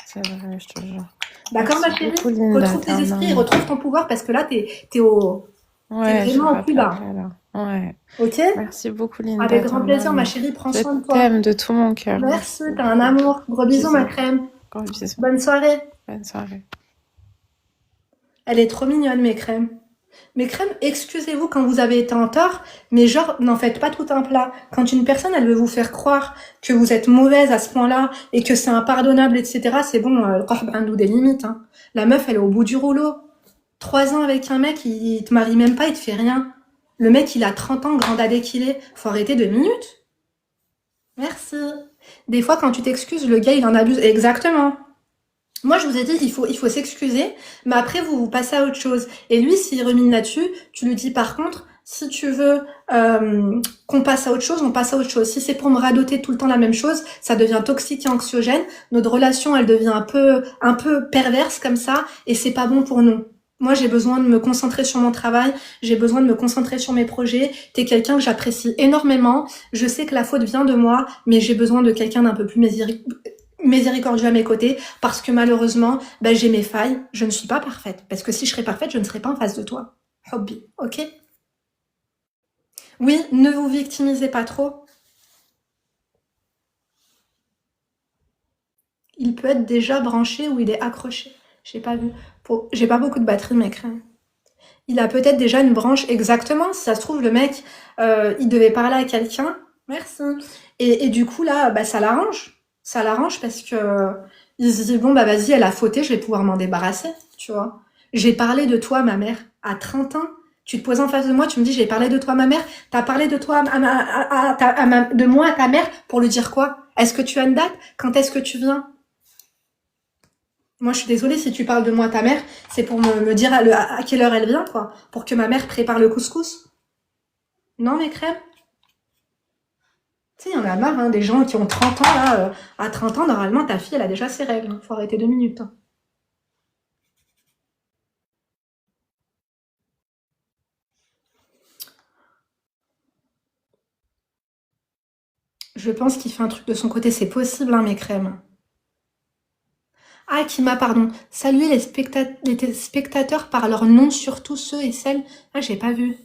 Speaker 3: C'est vrai, je te jure.
Speaker 1: D'accord, ma
Speaker 3: Merci
Speaker 1: chérie?
Speaker 3: beaucoup, Linda.
Speaker 1: Retrouve
Speaker 3: T'es
Speaker 1: tes
Speaker 3: un
Speaker 1: esprits et
Speaker 3: amour.
Speaker 1: retrouve ton pouvoir parce que là, t'es t'es
Speaker 3: Ouais, je
Speaker 1: vraiment au plus
Speaker 3: rattrape
Speaker 1: bas.
Speaker 3: là. Ouais.
Speaker 1: Ok?
Speaker 3: Merci beaucoup, Linda.
Speaker 1: Avec
Speaker 3: T'es
Speaker 1: grand
Speaker 3: un
Speaker 1: plaisir, ma
Speaker 3: amour.
Speaker 1: chérie, prends
Speaker 3: Je
Speaker 1: soin de toi.
Speaker 3: t'aime de tout mon cœur.
Speaker 1: Merci,
Speaker 3: Merci
Speaker 1: t'as un
Speaker 3: beaucoup.
Speaker 1: amour. Gros bisous, ma
Speaker 3: Bisous.
Speaker 1: crème.
Speaker 3: Gros bisous.
Speaker 1: Bonne soirée.
Speaker 3: Bonne soirée.
Speaker 1: Elle est trop mignonne, mes crèmes. Mes crèmes, excusez-vous quand vous avez été en tort, mais genre, n'en faites pas tout un plat. Quand une personne, elle veut vous faire croire que vous êtes mauvaise à ce point-là et que c'est impardonnable, etc., c'est bon, le qahb indou des limites. Hein. La meuf, elle est au bout du rouleau. 3 ans avec un mec, il te marie même pas, il te fait rien. Le mec, il a 30 ans, grand dadé qu'il est. Faut arrêter 2 minutes. Merci. Des fois, quand tu t'excuses, le gars, il en abuse. Exactement. Moi, je vous ai dit, il faut s'excuser, mais après, vous passez à autre chose. Et lui, s'il remine là-dessus, tu lui dis, par contre, si tu veux qu'on passe à autre chose, on passe à autre chose. Si c'est pour me radoter tout le temps la même chose, ça devient toxique et anxiogène. Notre relation, elle devient un peu perverse comme ça, et c'est pas bon pour nous. Moi, j'ai besoin de me concentrer sur mon travail, j'ai besoin de me concentrer sur mes projets. T'es quelqu'un que j'apprécie énormément. Je sais que la faute vient de moi, mais j'ai besoin de quelqu'un d'un peu plus miséricordieux à mes côtés, parce que malheureusement, ben, j'ai mes failles, je ne suis pas parfaite. Parce que si je serais parfaite, je ne serais pas en face de toi. Hobby, ok? Oui, ne vous victimisez pas trop. Il peut être déjà branché ou il est accroché. J'ai pas vu. J'ai pas beaucoup de batterie, mec. Il a peut-être déjà une branche exactement. Si ça se trouve, le mec, il devait parler à quelqu'un. Merci. Et du coup, là, bah, ça l'arrange. Ça l'arrange parce que il se dit, bon, bah vas-y, elle a fauté, je vais pouvoir m'en débarrasser, tu vois. J'ai parlé de toi, ma mère, à 30 ans. Tu te poses en face de moi, tu me dis, j'ai parlé de toi, ma mère. T'as parlé de toi, de moi à ta mère pour lui dire quoi? Est-ce que tu as une date? Quand est-ce que tu viens? Moi, je suis désolée, si tu parles de moi à ta mère, c'est pour me dire à quelle heure elle vient, quoi. Pour que ma mère prépare le couscous. Non, mes crèmes? Tu sais, il y en a marre, hein, des gens qui ont 30 ans, là. À 30 ans, normalement, ta fille, elle a déjà ses règles. Hein. Faut arrêter 2 minutes. Hein. Je pense qu'il fait un truc de son côté. C'est possible, hein, mes crèmes. Ah, Kima, pardon. Saluer les spectateurs par leur nom, surtout ceux et celles. Ah, j'ai pas vu.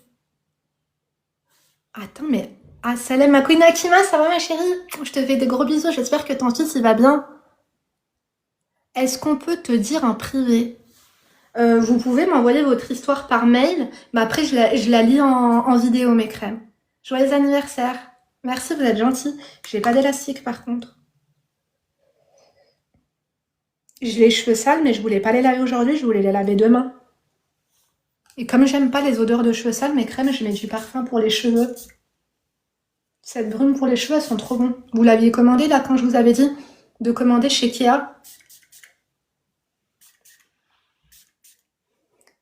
Speaker 1: Attends, mais... Ah, salam, ma queen Akima, ça va ma chérie? Je te fais des gros bisous, j'espère que ton fils, il va bien. Est-ce qu'on peut te dire en privé? Vous pouvez m'envoyer votre histoire par mail, mais après, je la lis en vidéo, mes crèmes. Joyeux anniversaire. Merci, vous êtes gentil. J'ai pas d'élastique, par contre. J'ai les cheveux sales, mais je voulais pas les laver aujourd'hui, je voulais les laver demain. Et comme j'aime pas les odeurs de cheveux sales, mes crèmes, je mets du parfum pour les cheveux. Cette brume pour les cheveux, elles sont trop bons. Vous l'aviez commandé, là, quand je vous avais dit de commander chez Kia.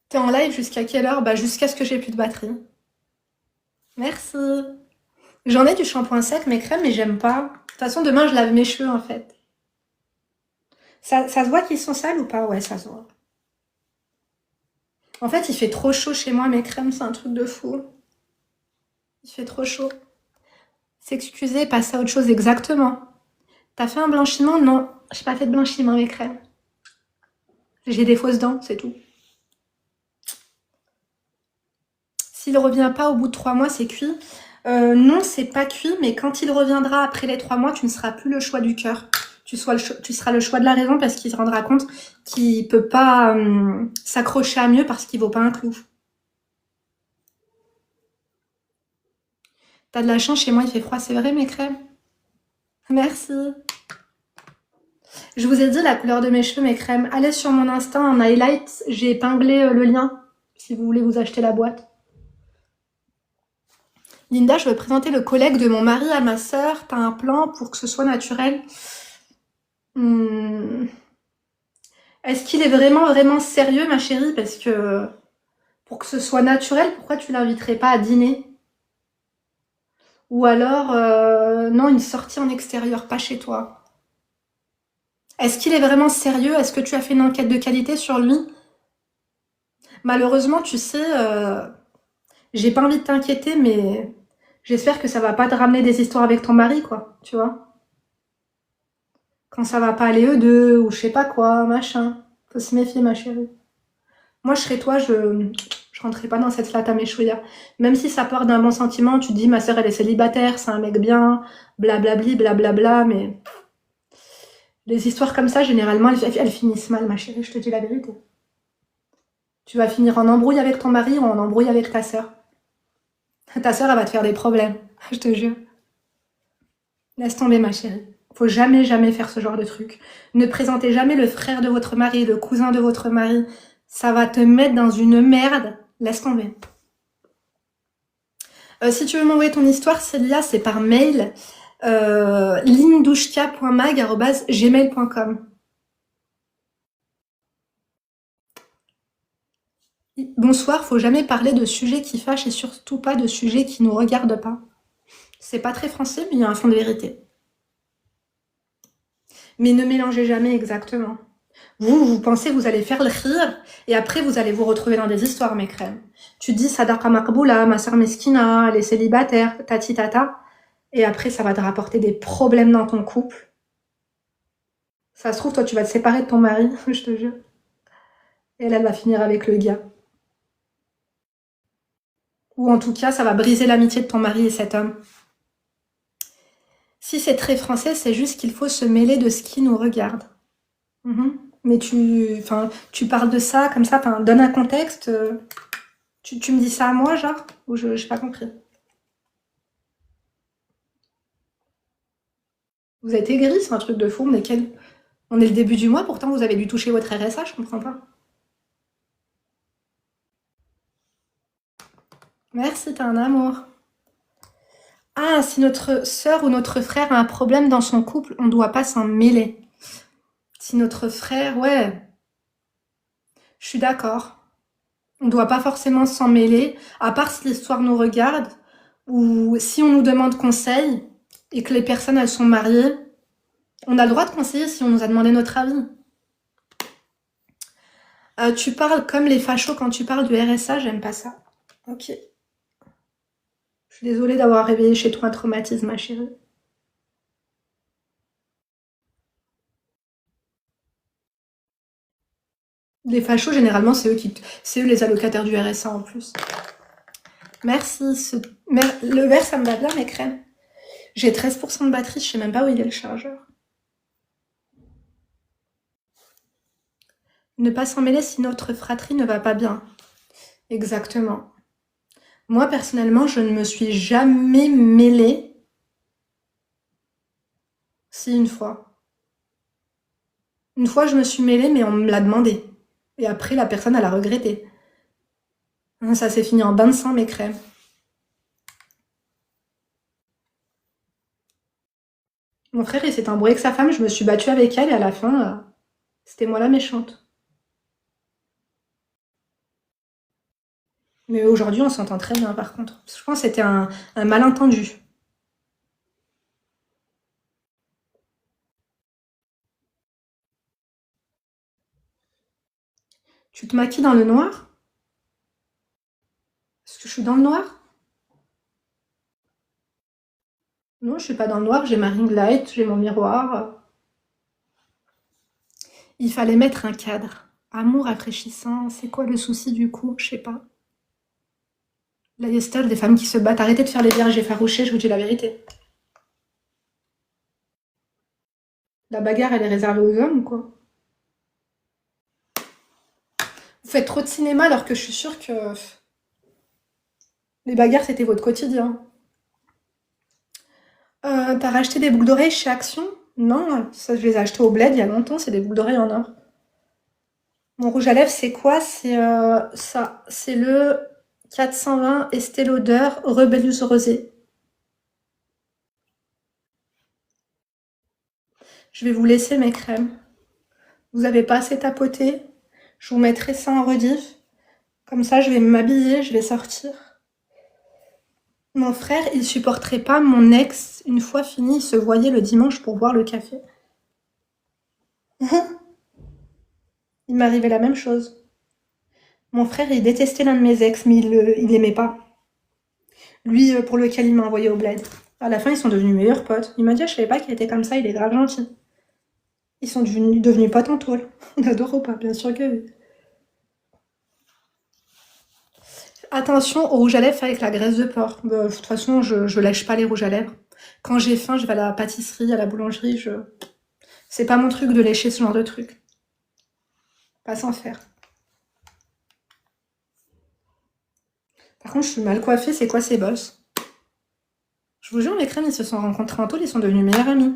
Speaker 1: T'es en live jusqu'à quelle heure? Bah, jusqu'à ce que j'ai plus de batterie. Merci. J'en ai du shampoing sec, mes crèmes, mais j'aime pas. De toute façon, demain, je lave mes cheveux, en fait. Ça se voit qu'ils sont sales ou pas? Ouais, ça se voit. En fait, il fait trop chaud chez moi, mes crèmes, c'est un truc de fou. Il fait trop chaud. S'excuser, passer à autre chose, exactement. T'as fait un blanchiment? Non, j'ai pas fait de blanchiment, mes crèmes. J'ai des fausses dents, c'est tout. S'il revient pas au bout de 3 mois, c'est cuit. Non, c'est pas cuit, mais quand il reviendra après les 3 mois, tu ne seras plus le choix du cœur. Tu seras le choix de la raison parce qu'il se rendra compte qu'il peut pas s'accrocher à mieux parce qu'il vaut pas un clou. T'as de la chance, chez moi il fait froid, c'est vrai mes crèmes? Merci. Je vous ai dit la couleur de mes cheveux, mes crèmes. Allez sur mon Insta en highlight, j'ai épinglé le lien si vous voulez vous acheter la boîte. Linda, je veux présenter le collègue de mon mari à ma sœur. T'as un plan pour que ce soit naturel? Est-ce qu'il est vraiment sérieux, ma chérie? Parce que pour que ce soit naturel, pourquoi tu l'inviterais pas à dîner? Ou alors, non, une sortie en extérieur, pas chez toi. Est-ce qu'il est vraiment sérieux? Est-ce que tu as fait une enquête de qualité sur lui? Malheureusement, tu sais, j'ai pas envie de t'inquiéter, mais j'espère que ça va pas te ramener des histoires avec ton mari, quoi, tu vois? Quand ça va pas aller eux deux, ou je sais pas quoi, machin. Faut se méfier, ma chérie. Moi, je serais toi, je rentrerai pas dans cette flatte à méchouilla. Même si ça part d'un bon sentiment, tu te dis, ma sœur, elle est célibataire, c'est un mec bien, blablabli, blablabla, mais Les histoires comme ça, généralement, elles finissent mal, ma chérie, je te dis la vérité. Tu vas finir en embrouille avec ton mari ou en embrouille avec ta sœur. Ta sœur, elle va te faire des problèmes, je te jure. Laisse tomber, ma chérie. Faut jamais, jamais faire ce genre de truc. Ne présentez jamais le frère de votre mari, le cousin de votre mari. Ça va te mettre dans une merde. Laisse tomber. Si tu veux m'envoyer ton histoire, Célia, c'est par mail. lindouchka.mag@gmail.com. Bonsoir, faut jamais parler de sujets qui fâchent et surtout pas de sujets qui nous regardent pas. C'est pas très français, mais il y a un fond de vérité. Mais ne mélangez jamais exactement. Vous pensez que vous allez faire le rire et après vous allez vous retrouver dans des histoires, mes crèmes. Tu te dis Sadaqa Makboula, ma soeur Meskina, elle est célibataire, tati tata. Et après, ça va te rapporter des problèmes dans ton couple. Ça se trouve, toi, tu vas te séparer de ton mari, je te jure. Et elle va finir avec le gars. Ou en tout cas, ça va briser l'amitié de ton mari et cet homme. Si c'est très français, c'est juste qu'il faut se mêler de ce qui nous regarde. Mais tu parles de ça comme ça, donne un contexte. Tu me dis ça à moi, genre? Ou je n'ai pas compris. Vous êtes aigris, c'est un truc de fou. On est le début du mois, pourtant vous avez dû toucher votre RSA, je comprends pas. Merci, t'es un amour. Ah, si notre sœur ou notre frère a un problème dans son couple, on ne doit pas s'en mêler. Si notre frère, ouais, je suis d'accord. On ne doit pas forcément s'en mêler, à part si l'histoire nous regarde, ou si on nous demande conseil, et que les personnes, elles sont mariées, on a le droit de conseiller si on nous a demandé notre avis. Tu parles comme les fachos quand tu parles du RSA, j'aime pas ça. Ok. Je suis désolée d'avoir réveillé chez toi un traumatisme, ma chérie. Les fachos, généralement, c'est eux les allocataires du RSA en plus. Merci. Le verre, ça me va bien, mes crèmes. J'ai 13% de batterie, je sais même pas où il est le chargeur. Ne pas s'en mêler si notre fratrie ne va pas bien. Exactement. Moi, personnellement, je ne me suis jamais mêlée. Si, une fois. Une fois, je me suis mêlée, mais on me l'a demandé. Et après, la personne, elle a regretté. Ça s'est fini en bain de sang, mes crèmes. Mon frère, il s'est embrouillé avec sa femme, je me suis battue avec elle, et à la fin, c'était moi la méchante. Mais aujourd'hui, on s'entend très bien, par contre. Je pense que c'était un malentendu. Tu te maquilles dans le noir? Est-ce que je suis dans le noir? Non, je suis pas dans le noir, j'ai ma ring light, j'ai mon miroir. Il fallait mettre un cadre. Amour rafraîchissant, c'est quoi le souci du coup? Je sais pas. Là, il y a des femmes qui se battent. Arrêtez de faire les vierges effarouchées, je vous dis la vérité. La bagarre, elle est réservée aux hommes ou quoi? Vous faites trop de cinéma alors que je suis sûre que les bagarres, c'était votre quotidien. T'as racheté des boucles d'oreilles chez Action? Non, ça je les ai achetées au Bled il y a longtemps, c'est des boucles d'oreilles en or. Mon rouge à lèvres, c'est quoi? C'est ça. C'est le 420 Estée Lauder Rebellious Rosé. Je vais vous laisser mes crèmes. Vous avez pas assez tapoté. Je vous mettrai ça en rediff. Comme ça, je vais m'habiller, je vais sortir. Mon frère, il supporterait pas mon ex. Une fois fini, il se voyait le dimanche pour boire le café. Il m'arrivait la même chose. Mon frère, il détestait l'un de mes ex, mais il l'aimait pas. Lui, pour lequel il m'a envoyé au Bled. À la fin, ils sont devenus meilleurs potes. Il m'a dit, je savais pas qu'il était comme ça, il est grave gentil. Ils sont devenus potes en tôle. On adore ou pas? Bien sûr que oui. Attention au rouge à lèvres avec la graisse de porc. De toute façon, je lèche pas les rouges à lèvres. Quand j'ai faim, je vais à la pâtisserie, à la boulangerie. C'est pas mon truc de lécher ce genre de truc. Pas sans faire. Par contre, je suis mal coiffée, c'est quoi ces bosses? Je vous jure, mes crèmes, ils se sont rencontrés en taule, ils sont devenus meilleurs amis.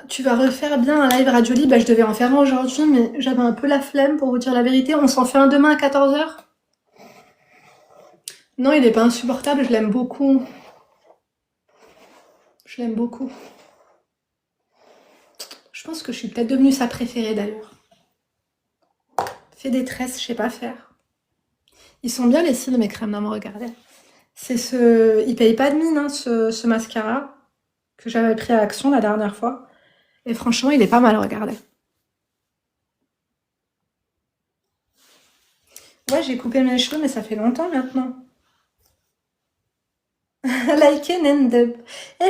Speaker 1: Tu vas refaire bien un live Radio Libre. Bah, je devais en faire un aujourd'hui, mais j'avais un peu la flemme pour vous dire la vérité. On s'en fait un demain à 14h? Non, il est pas insupportable, je l'aime beaucoup. Je l'aime beaucoup. Je pense que je suis peut-être devenue sa préférée d'ailleurs. Fait des tresses, je sais pas faire. Ils sont bien les cils, mes crèmes d'amour, regardez. C'est ce... Il paye pas de mine, hein, ce mascara que j'avais pris à Action la dernière fois. Et franchement, il est pas mal, regardez. Ouais, j'ai coupé mes cheveux, mais ça fait longtemps maintenant. لايكين ندب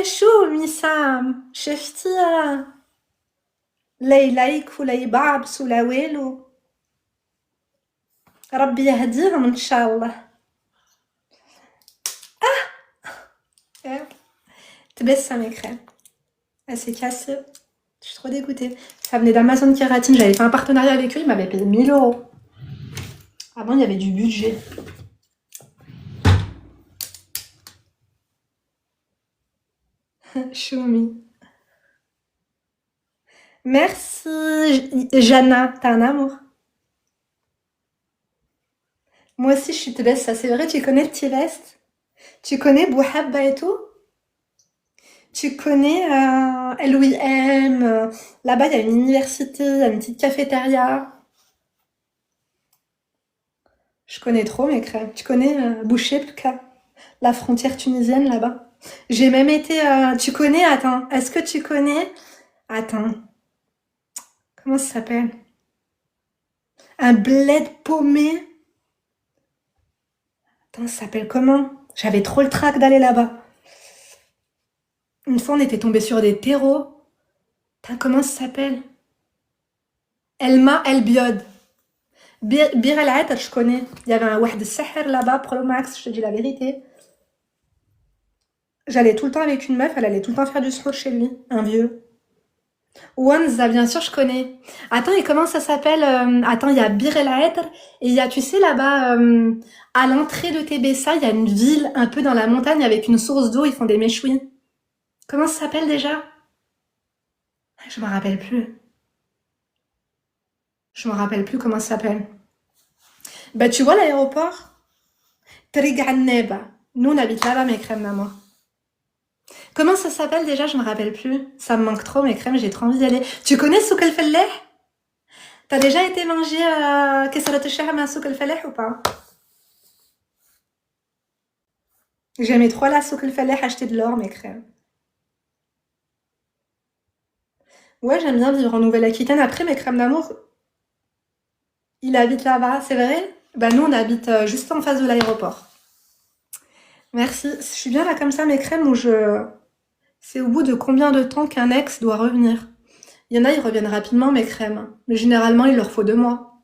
Speaker 1: شو ميسام شفتيها لا يلايك ولا يبعبس ولا والو ربي يهديهم ان شاء الله. تبسم mes crèmes. Elle s'est cassée. Je suis trop dégoûtée. Ça venait d'Amazon Kératine. J'avais fait un partenariat avec eux. Ils m'avaient payé 1000 €. Avant, il y avait du budget. Choumi. Merci, Jana. T'as un amour. Moi aussi, je suis Tebesse. Ça, c'est vrai. Tu connais Tibest? Tu connais Bouhabba et tout? Tu connais LOIM? Là-bas, il y a une université, il y a une petite cafétéria. Je connais trop mes crèmes. Tu connais Bouchepka, la frontière tunisienne là-bas. J'ai même été... tu connais... Attends, est-ce que tu connais... Attends. Comment ça s'appelle? Un bled paumé. Attends, ça s'appelle comment? J'avais trop le trac d'aller là-bas. Une fois, on était tombé sur des terreaux. Putain, comment ça s'appelle? Elma El Biod. Bir El Ater, je connais. Il y avait un Wahd Saher là-bas, Pro Max, je te dis la vérité. J'allais tout le temps avec une meuf, elle allait tout le temps faire du sport chez lui, un vieux. Wanza, bien sûr, je connais. Attends, et comment ça s'appelle? Attends, il y a Bir El Ater, et il y a, tu sais, là-bas, à l'entrée de Tébessa, il y a une ville un peu dans la montagne avec une source d'eau, ils font des méchouis. Comment ça s'appelle déjà? Je me rappelle plus. Je me rappelle plus comment ça s'appelle. Bah, tu vois l'aéroport? Trig Anneba. Nous, on habite là-bas, mes crèmes d'amour. Comment ça s'appelle déjà? Je me rappelle plus. Ça me manque trop, mes crèmes, j'ai trop envie d'y aller. Tu connais Souk El Felleh? T'as déjà été manger Kessarat al-Shahm à Souk El Felleh ou pas? J'aimais trop la Souk El Felleh acheter de l'or, mes crèmes. Ouais, j'aime bien vivre en Nouvelle-Aquitaine. Après, mes crèmes d'amour, il habite là-bas, c'est vrai? Bah, nous, on habite juste en face de l'aéroport. Merci. Je suis bien là comme ça, mes crèmes, où je... C'est au bout de combien de temps qu'un ex doit revenir? Il y en a, ils reviennent rapidement, mes crèmes. Mais généralement, il leur faut 2 mois.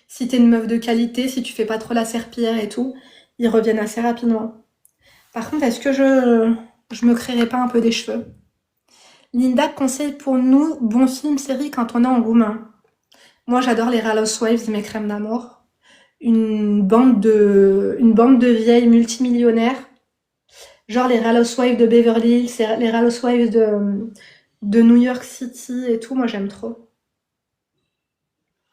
Speaker 1: Si t'es une meuf de qualité, si tu fais pas trop la serpillière et tout, ils reviennent assez rapidement. Par contre, est-ce que je me créerais pas un peu des cheveux? Linda conseille pour nous, bon film, série quand on est en roumain. Moi, j'adore les Real Housewives, mes crèmes d'amour. Une bande de vieilles multimillionnaires. Genre les Real Housewives de Beverly Hills, les Real Housewives de New York City et tout. Moi, j'aime trop.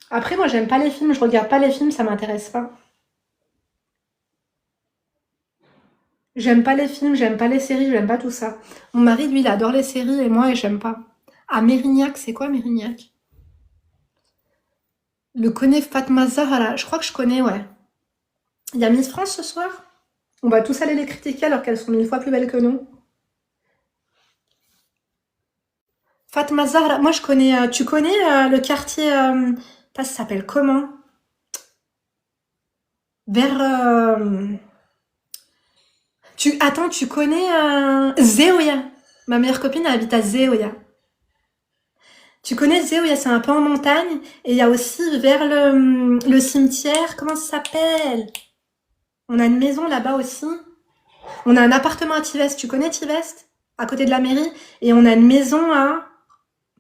Speaker 1: Après, moi, j'aime pas les films. Je regarde pas les films, ça m'intéresse pas. J'aime pas les films, j'aime pas les séries, j'aime pas tout ça. Mon mari, lui, il adore les séries et moi, j'aime pas. Ah, Mérignac, c'est quoi Mérignac? Le connaît Fatma Zahra? Je crois que je connais, ouais. Il y a Miss France ce soir? On va tous aller les critiquer alors qu'elles sont 1000 fois plus belles que nous. Fatma Zahra, moi je connais... tu connais le quartier... ça s'appelle comment? Vers... Attends, tu connais Zeoya? Ma meilleure copine elle habite à Zeoya. Tu connais Zeoya, c'est un peu en montagne. Et il y a aussi vers le cimetière, comment ça s'appelle? On a une maison là-bas aussi. On a un appartement à Tivest. Tu connais Tivest? À côté de la mairie. Et on a une maison à...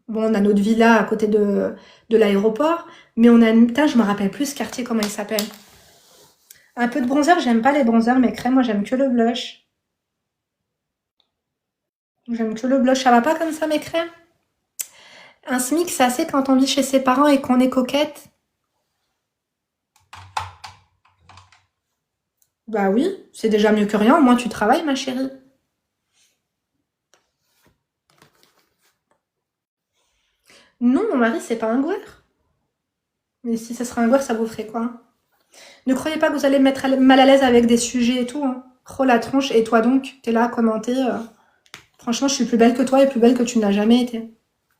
Speaker 1: Bon, on a notre villa à côté de l'aéroport. Mais on a une... Putain, je me rappelle plus ce quartier, comment il s'appelle. Un peu de bronzer. J'aime pas les bronzers, mes crèmes. Moi, j'aime que le blush. J'aime que le blush. Ça va pas comme ça, mes crèmes? Un SMIC, c'est assez quand on vit chez ses parents et qu'on est coquette. Bah oui, c'est déjà mieux que rien. Au moins, tu travailles, ma chérie. Non, mon mari, c'est pas un goueur. Mais si ça serait un goueur, ça vous ferait quoi? Ne croyez pas que vous allez me mettre mal à l'aise avec des sujets et tout. Hein. Oh la tronche, et toi donc, t'es là à commenter. Franchement, je suis plus belle que toi et plus belle que tu ne l'as jamais été.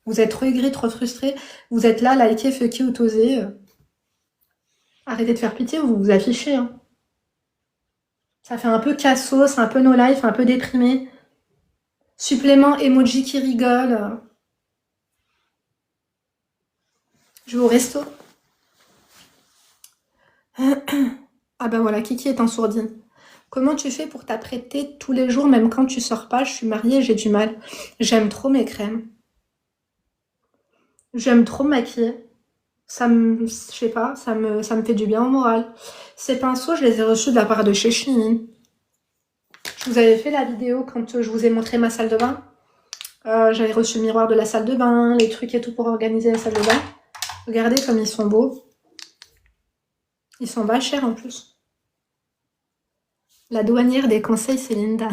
Speaker 1: Vous êtes trop aigri, trop frustré. Vous êtes là, liker, fucker ou toser. Arrêtez de faire pitié ou vous vous affichez. Hein. Ça fait un peu cassos, un peu no life, un peu déprimé. Supplément emoji qui rigole. Je vais au resto. Ah ben voilà, Kiki est en sourdine. Comment tu fais pour t'apprêter tous les jours, même quand tu sors pas? Je suis mariée, j'ai du mal. J'aime trop mes crèmes. J'aime trop me maquiller. Ça me, je sais pas, ça me fait du bien au moral. Ces pinceaux, je les ai reçus de la part de chez Shein. Je vous avais fait la vidéo quand je vous ai montré ma salle de bain. J'avais reçu le miroir de la salle de bain, les trucs et tout pour organiser la salle de bain. Regardez comme ils sont beaux. Ils sont pas chers en plus. La douanière des conseils, c'est Linda.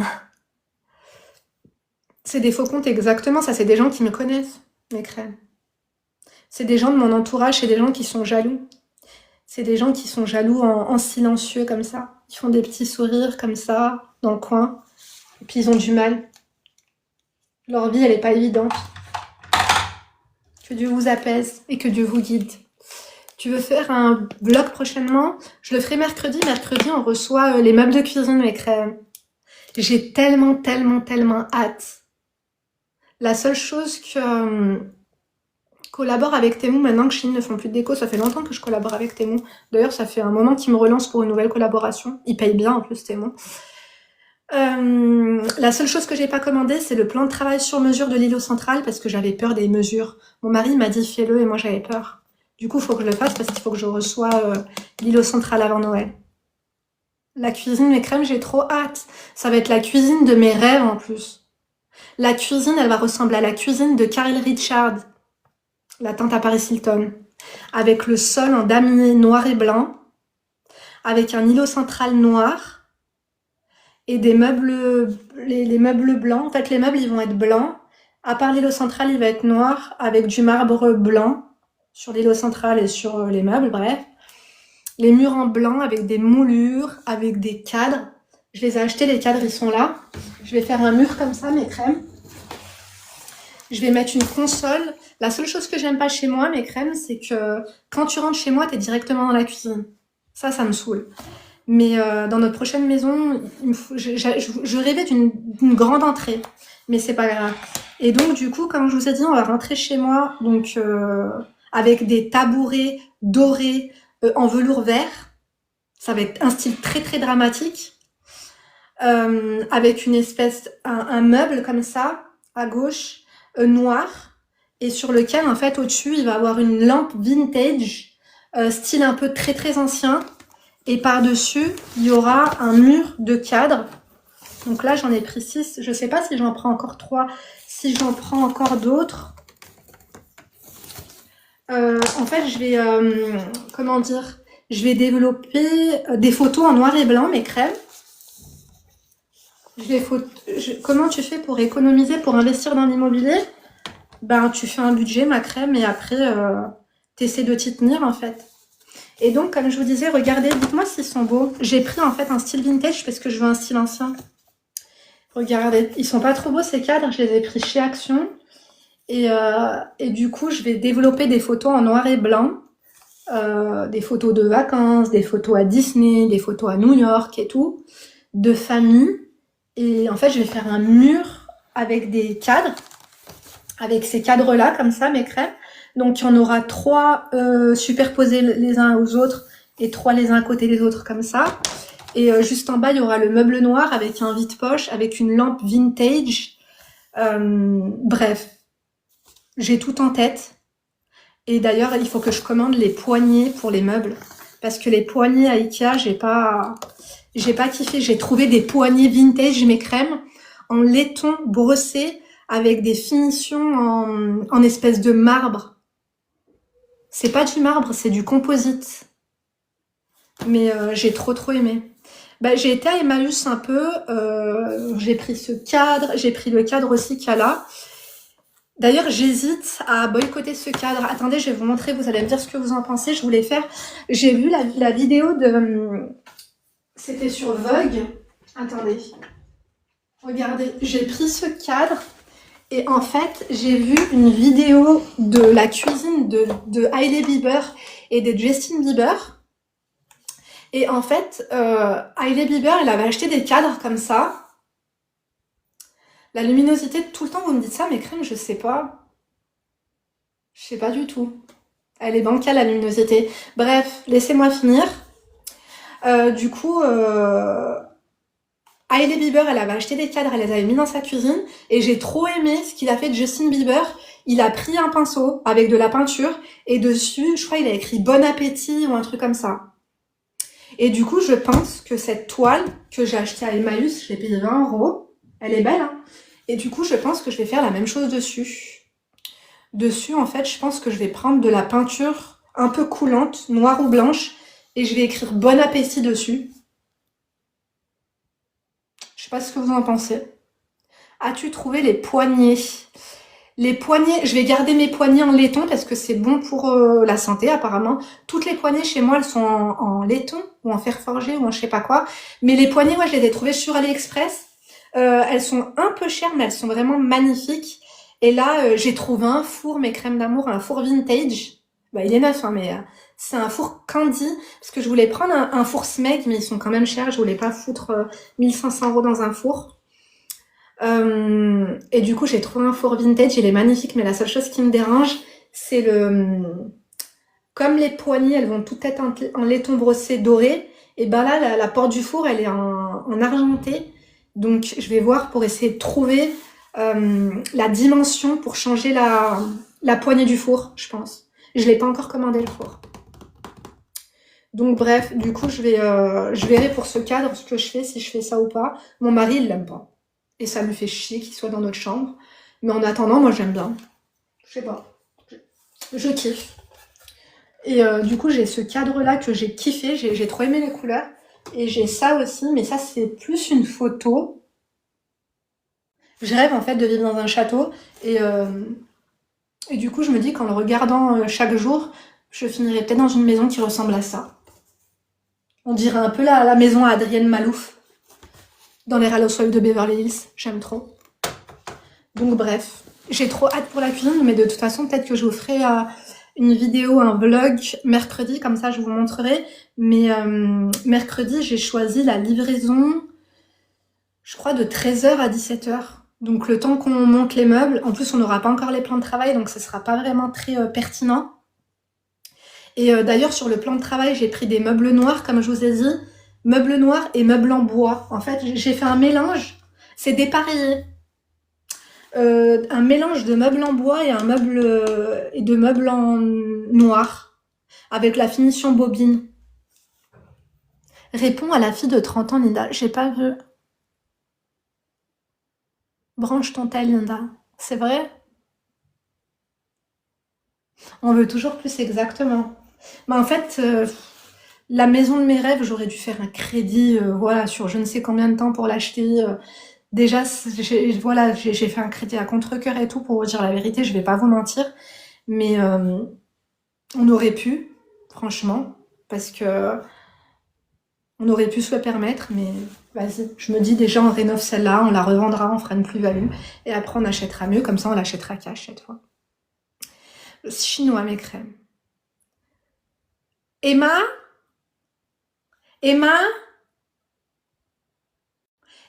Speaker 1: C'est des faux comptes exactement, ça c'est des gens qui me connaissent, mes crèmes. C'est des gens de mon entourage, c'est des gens qui sont jaloux. C'est des gens qui sont jaloux en silencieux comme ça. Ils font des petits sourires comme ça, dans le coin. Et puis ils ont du mal. Leur vie, elle est pas évidente. Que Dieu vous apaise et que Dieu vous guide. Tu veux faire un vlog prochainement? Je le ferai mercredi. Mercredi, on reçoit les meubles de cuisine, mes crèmes. J'ai tellement hâte. La seule chose que... collabore avec Temu maintenant que Shein ne font plus de déco. Ça fait longtemps que je collabore avec Temu. D'ailleurs, ça fait un moment qu'ils me relancent pour une nouvelle collaboration. Ils payent bien en plus, Temu. La seule chose que j'ai pas commandé, c'est le plan de travail sur mesure de l'îlot central parce que j'avais peur des mesures. Mon mari m'a dit fais-le et moi j'avais peur. Du coup, il faut que je le fasse parce qu'il faut que je reçois l'îlot central avant Noël. La cuisine, mes crèmes, j'ai trop hâte. Ça va être la cuisine de mes rêves en plus. La cuisine, elle va ressembler à la cuisine de Carol Richard, la tante à Paris Hilton, avec le sol en damier noir et blanc, avec un îlot central noir, et des meubles, les meubles blancs. En fait, les meubles, ils vont être blancs. À part l'îlot central, il va être noir, avec du marbre blanc sur l'îlot central et sur les meubles, bref. Les murs en blanc, avec des moulures, avec des cadres. Je les ai achetés, les cadres, ils sont là. Je vais faire un mur comme ça, mes crèmes. Je vais mettre une console. La seule chose que j'aime pas chez moi, mes crèmes, c'est que quand tu rentres chez moi, t'es directement dans la cuisine. Ça me saoule. Mais dans notre prochaine maison, je rêvais d'une grande entrée. Mais c'est pas grave. Et donc, du coup, comme je vous ai dit, on va rentrer chez moi donc avec des tabourets dorés en velours vert. Ça va être un style très dramatique. Avec une espèce, un meuble comme ça, à gauche, noir. Et sur lequel, en fait, au-dessus, il va avoir une lampe vintage, style un peu très ancien. Et par-dessus, il y aura un mur de cadre. Donc là, j'en ai pris 6. Je sais pas si j'en prends encore 3, si j'en prends encore d'autres. En fait, je vais, comment dire, je vais développer des photos en noir et blanc, mes crèmes. Comment tu fais pour économiser, pour investir dans l'immobilier? Ben, tu fais un budget, ma crème, et après, t'essaies de t'y tenir, en fait. Et donc, comme je vous disais, regardez, dites-moi s'ils sont beaux. J'ai pris en fait un style vintage parce que je veux un style ancien. Regardez, ils sont pas trop beaux ces cadres, je les ai pris chez Action. Et du coup, je vais développer des photos en noir et blanc. Des photos de vacances, des photos à Disney, des photos à New York et tout. De famille. Et en fait, je vais faire un mur avec des cadres. Avec ces cadres-là, comme ça, mes crèmes. Donc, il y en aura 3 superposés les uns aux autres et 3 les uns à côté des autres, comme ça. Et juste en bas, il y aura le meuble noir avec un vide-poche, avec une lampe vintage. Bref, j'ai tout en tête. Et d'ailleurs, il faut que je commande les poignées pour les meubles. Parce que les poignées à Ikea, j'ai pas kiffé. J'ai trouvé des poignées vintage, mes crèmes, en laiton brossé, avec des finitions en espèce de marbre. C'est pas du marbre, c'est du composite. Mais j'ai trop aimé. Bah, j'ai été à Emmaüs un peu, j'ai pris ce cadre, j'ai pris le cadre aussi qu'il y a là. D'ailleurs, j'hésite à boycotter ce cadre. Attendez, je vais vous montrer, vous allez me dire ce que vous en pensez. Je voulais faire, j'ai vu la vidéo de... C'était sur Vogue. Attendez. Regardez, j'ai pris ce cadre et en fait, j'ai vu une vidéo de la cuisine de Hailey Bieber et de Justin Bieber. Et en fait, Hailey Bieber, elle avait acheté des cadres comme ça. La luminosité, tout le temps, vous me dites ça, mais crème, je sais pas. Je sais pas du tout. Elle est bancale, la luminosité. Bref, laissez-moi finir. Du coup, Hailey Bieber, elle avait acheté des cadres, elle les avait mis dans sa cuisine. Et j'ai trop aimé ce qu'il a fait de Justin Bieber. Il a pris un pinceau avec de la peinture. Et dessus, je crois, il a écrit Bon appétit ou un truc comme ça. Et du coup, je pense que cette toile que j'ai achetée à Emmaüs, je l'ai payée 20 €. Elle est belle, hein. Et du coup, je pense que je vais faire la même chose dessus. Dessus, en fait, je pense que je vais prendre de la peinture un peu coulante, noire ou blanche, et je vais écrire Bon appétit dessus. Je sais pas ce que vous en pensez. As-tu trouvé les poignées? Les poignées, je vais garder mes poignées en laiton parce que c'est bon pour la santé apparemment. Toutes les poignées chez moi, elles sont en laiton ou en fer forgé ou en je sais pas quoi. Mais les poignées, moi, je les ai trouvées sur AliExpress. Elles sont un peu chères, mais elles sont vraiment magnifiques. Et là, j'ai trouvé un four, mes crèmes d'amour, un four vintage. Bah, il est neuf, hein, mais c'est un four Candy. Parce que je voulais prendre un four Smeg, mais ils sont quand même chers. Je voulais pas foutre 1500 € dans un four. Et du coup, j'ai trouvé un four vintage. Il est magnifique, mais la seule chose qui me dérange, c'est comme les poignées, elles vont toutes être en laiton brossé doré. Et ben là, la porte du four, elle est en argenté. Donc, je vais voir pour essayer de trouver la dimension pour changer la poignée du four, je pense. Je l'ai pas encore commandé, le four. Donc, bref, du coup, je verrai pour ce cadre ce que je fais, si je fais ça ou pas. Mon mari, il l'aime pas. Et ça me fait chier qu'il soit dans notre chambre. Mais en attendant, moi, j'aime bien. Je sais pas. Je kiffe. Et du coup, j'ai ce cadre-là que j'ai kiffé. J'ai trop aimé les couleurs. Et j'ai ça aussi, mais ça, c'est plus une photo. Je rêve, en fait, de vivre dans un château. Et du coup, je me dis qu'en le regardant chaque jour, je finirai peut-être dans une maison qui ressemble à ça. On dirait un peu la maison à Adrienne Malouf. Dans les Housewives de Beverly Hills. J'aime trop. Donc, bref. J'ai trop hâte pour la cuisine, mais de toute façon, peut-être que je vous ferai une vidéo, un vlog mercredi, comme ça je vous montrerai. Mais mercredi, j'ai choisi la livraison, je crois, de 13h à 17h. Donc le temps qu'on monte les meubles, en plus on n'aura pas encore les plans de travail, donc ce sera pas vraiment très pertinent. Et d'ailleurs, sur le plan de travail, j'ai pris des meubles noirs, comme je vous ai dit, meubles noirs et meubles en bois. En fait, j'ai fait un mélange, c'est dépareillé. Un mélange de meubles en bois et de meubles en noir, avec la finition bobine. Réponds à la fille de 30 ans, Linda. J'ai pas vu. Branche ton tel, Linda. C'est vrai? On veut toujours plus, exactement. Mais en fait, la maison de mes rêves, j'aurais dû faire un crédit, voilà, sur je ne sais combien de temps pour l'acheter. Déjà, voilà, j'ai fait un crédit à contre-cœur et tout, pour vous dire la vérité, je vais pas vous mentir. Mais on aurait pu, franchement, parce que on aurait pu se le permettre, mais vas-y. Je me dis déjà, on rénove celle-là, on la revendra, on fera une plus-value, et après on achètera mieux, comme ça on l'achètera cash cette fois. Chinois, mes crèmes. Emma? Emma?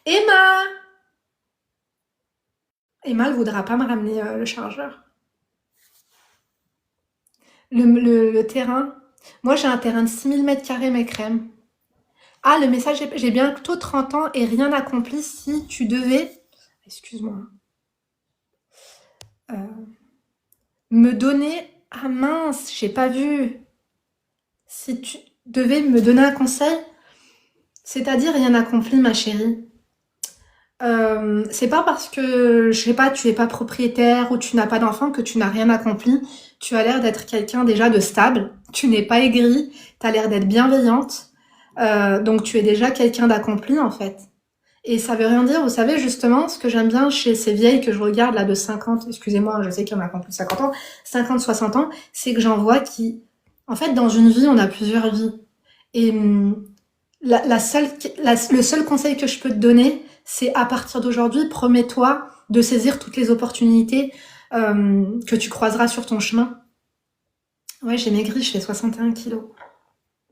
Speaker 1: Emma? Emma, elle voudra pas me ramener le chargeur. Le terrain. Moi, j'ai un terrain de 6000 m², mes crèmes. Ah, le message, j'ai bientôt 30 ans et rien accompli si tu devais, excuse-moi, euh, me donner, ah mince, j'ai pas vu, si tu devais me donner un conseil, c'est-à-dire rien accompli, ma chérie. C'est pas parce que, je sais pas, tu es pas propriétaire ou tu n'as pas d'enfant que tu n'as rien accompli. Tu as l'air d'être quelqu'un déjà de stable. Tu n'es pas aigrie. Tu as l'air d'être bienveillante. Donc tu es déjà quelqu'un d'accompli en fait. Et ça veut rien dire, vous savez, justement, ce que j'aime bien chez ces vieilles que je regarde là de 50, excusez-moi, je sais qu'il y en a qui ont plus de 50 ans, 50, 60 ans, c'est que j'en vois qui, en fait, dans une vie, on a plusieurs vies. Et le seul conseil que je peux te donner, c'est à partir d'aujourd'hui, promets-toi de saisir toutes les opportunités que tu croiseras sur ton chemin. Ouais, j'ai maigri, je fais 61 kilos.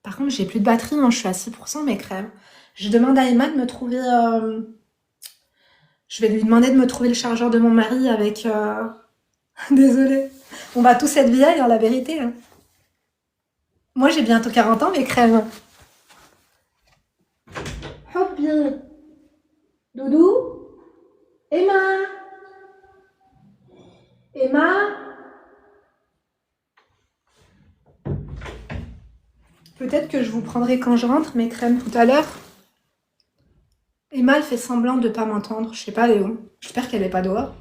Speaker 1: Par contre, j'ai plus de batterie, hein, je suis à 6% mes crèmes. Je demande à Emma de me trouver... Je vais lui demander de me trouver le chargeur de mon mari avec... Désolée. On va tous être vieilles, hein, la vérité. Hein. Moi, j'ai bientôt 40 ans, mes crèmes. Hop bien. Doudou. Emma. Emma. Peut-être que je vous prendrai quand je rentre mes crèmes tout à l'heure. Emma, elle fait semblant de pas m'entendre. Je sais pas, elle est où? J'espère qu'elle est pas dehors.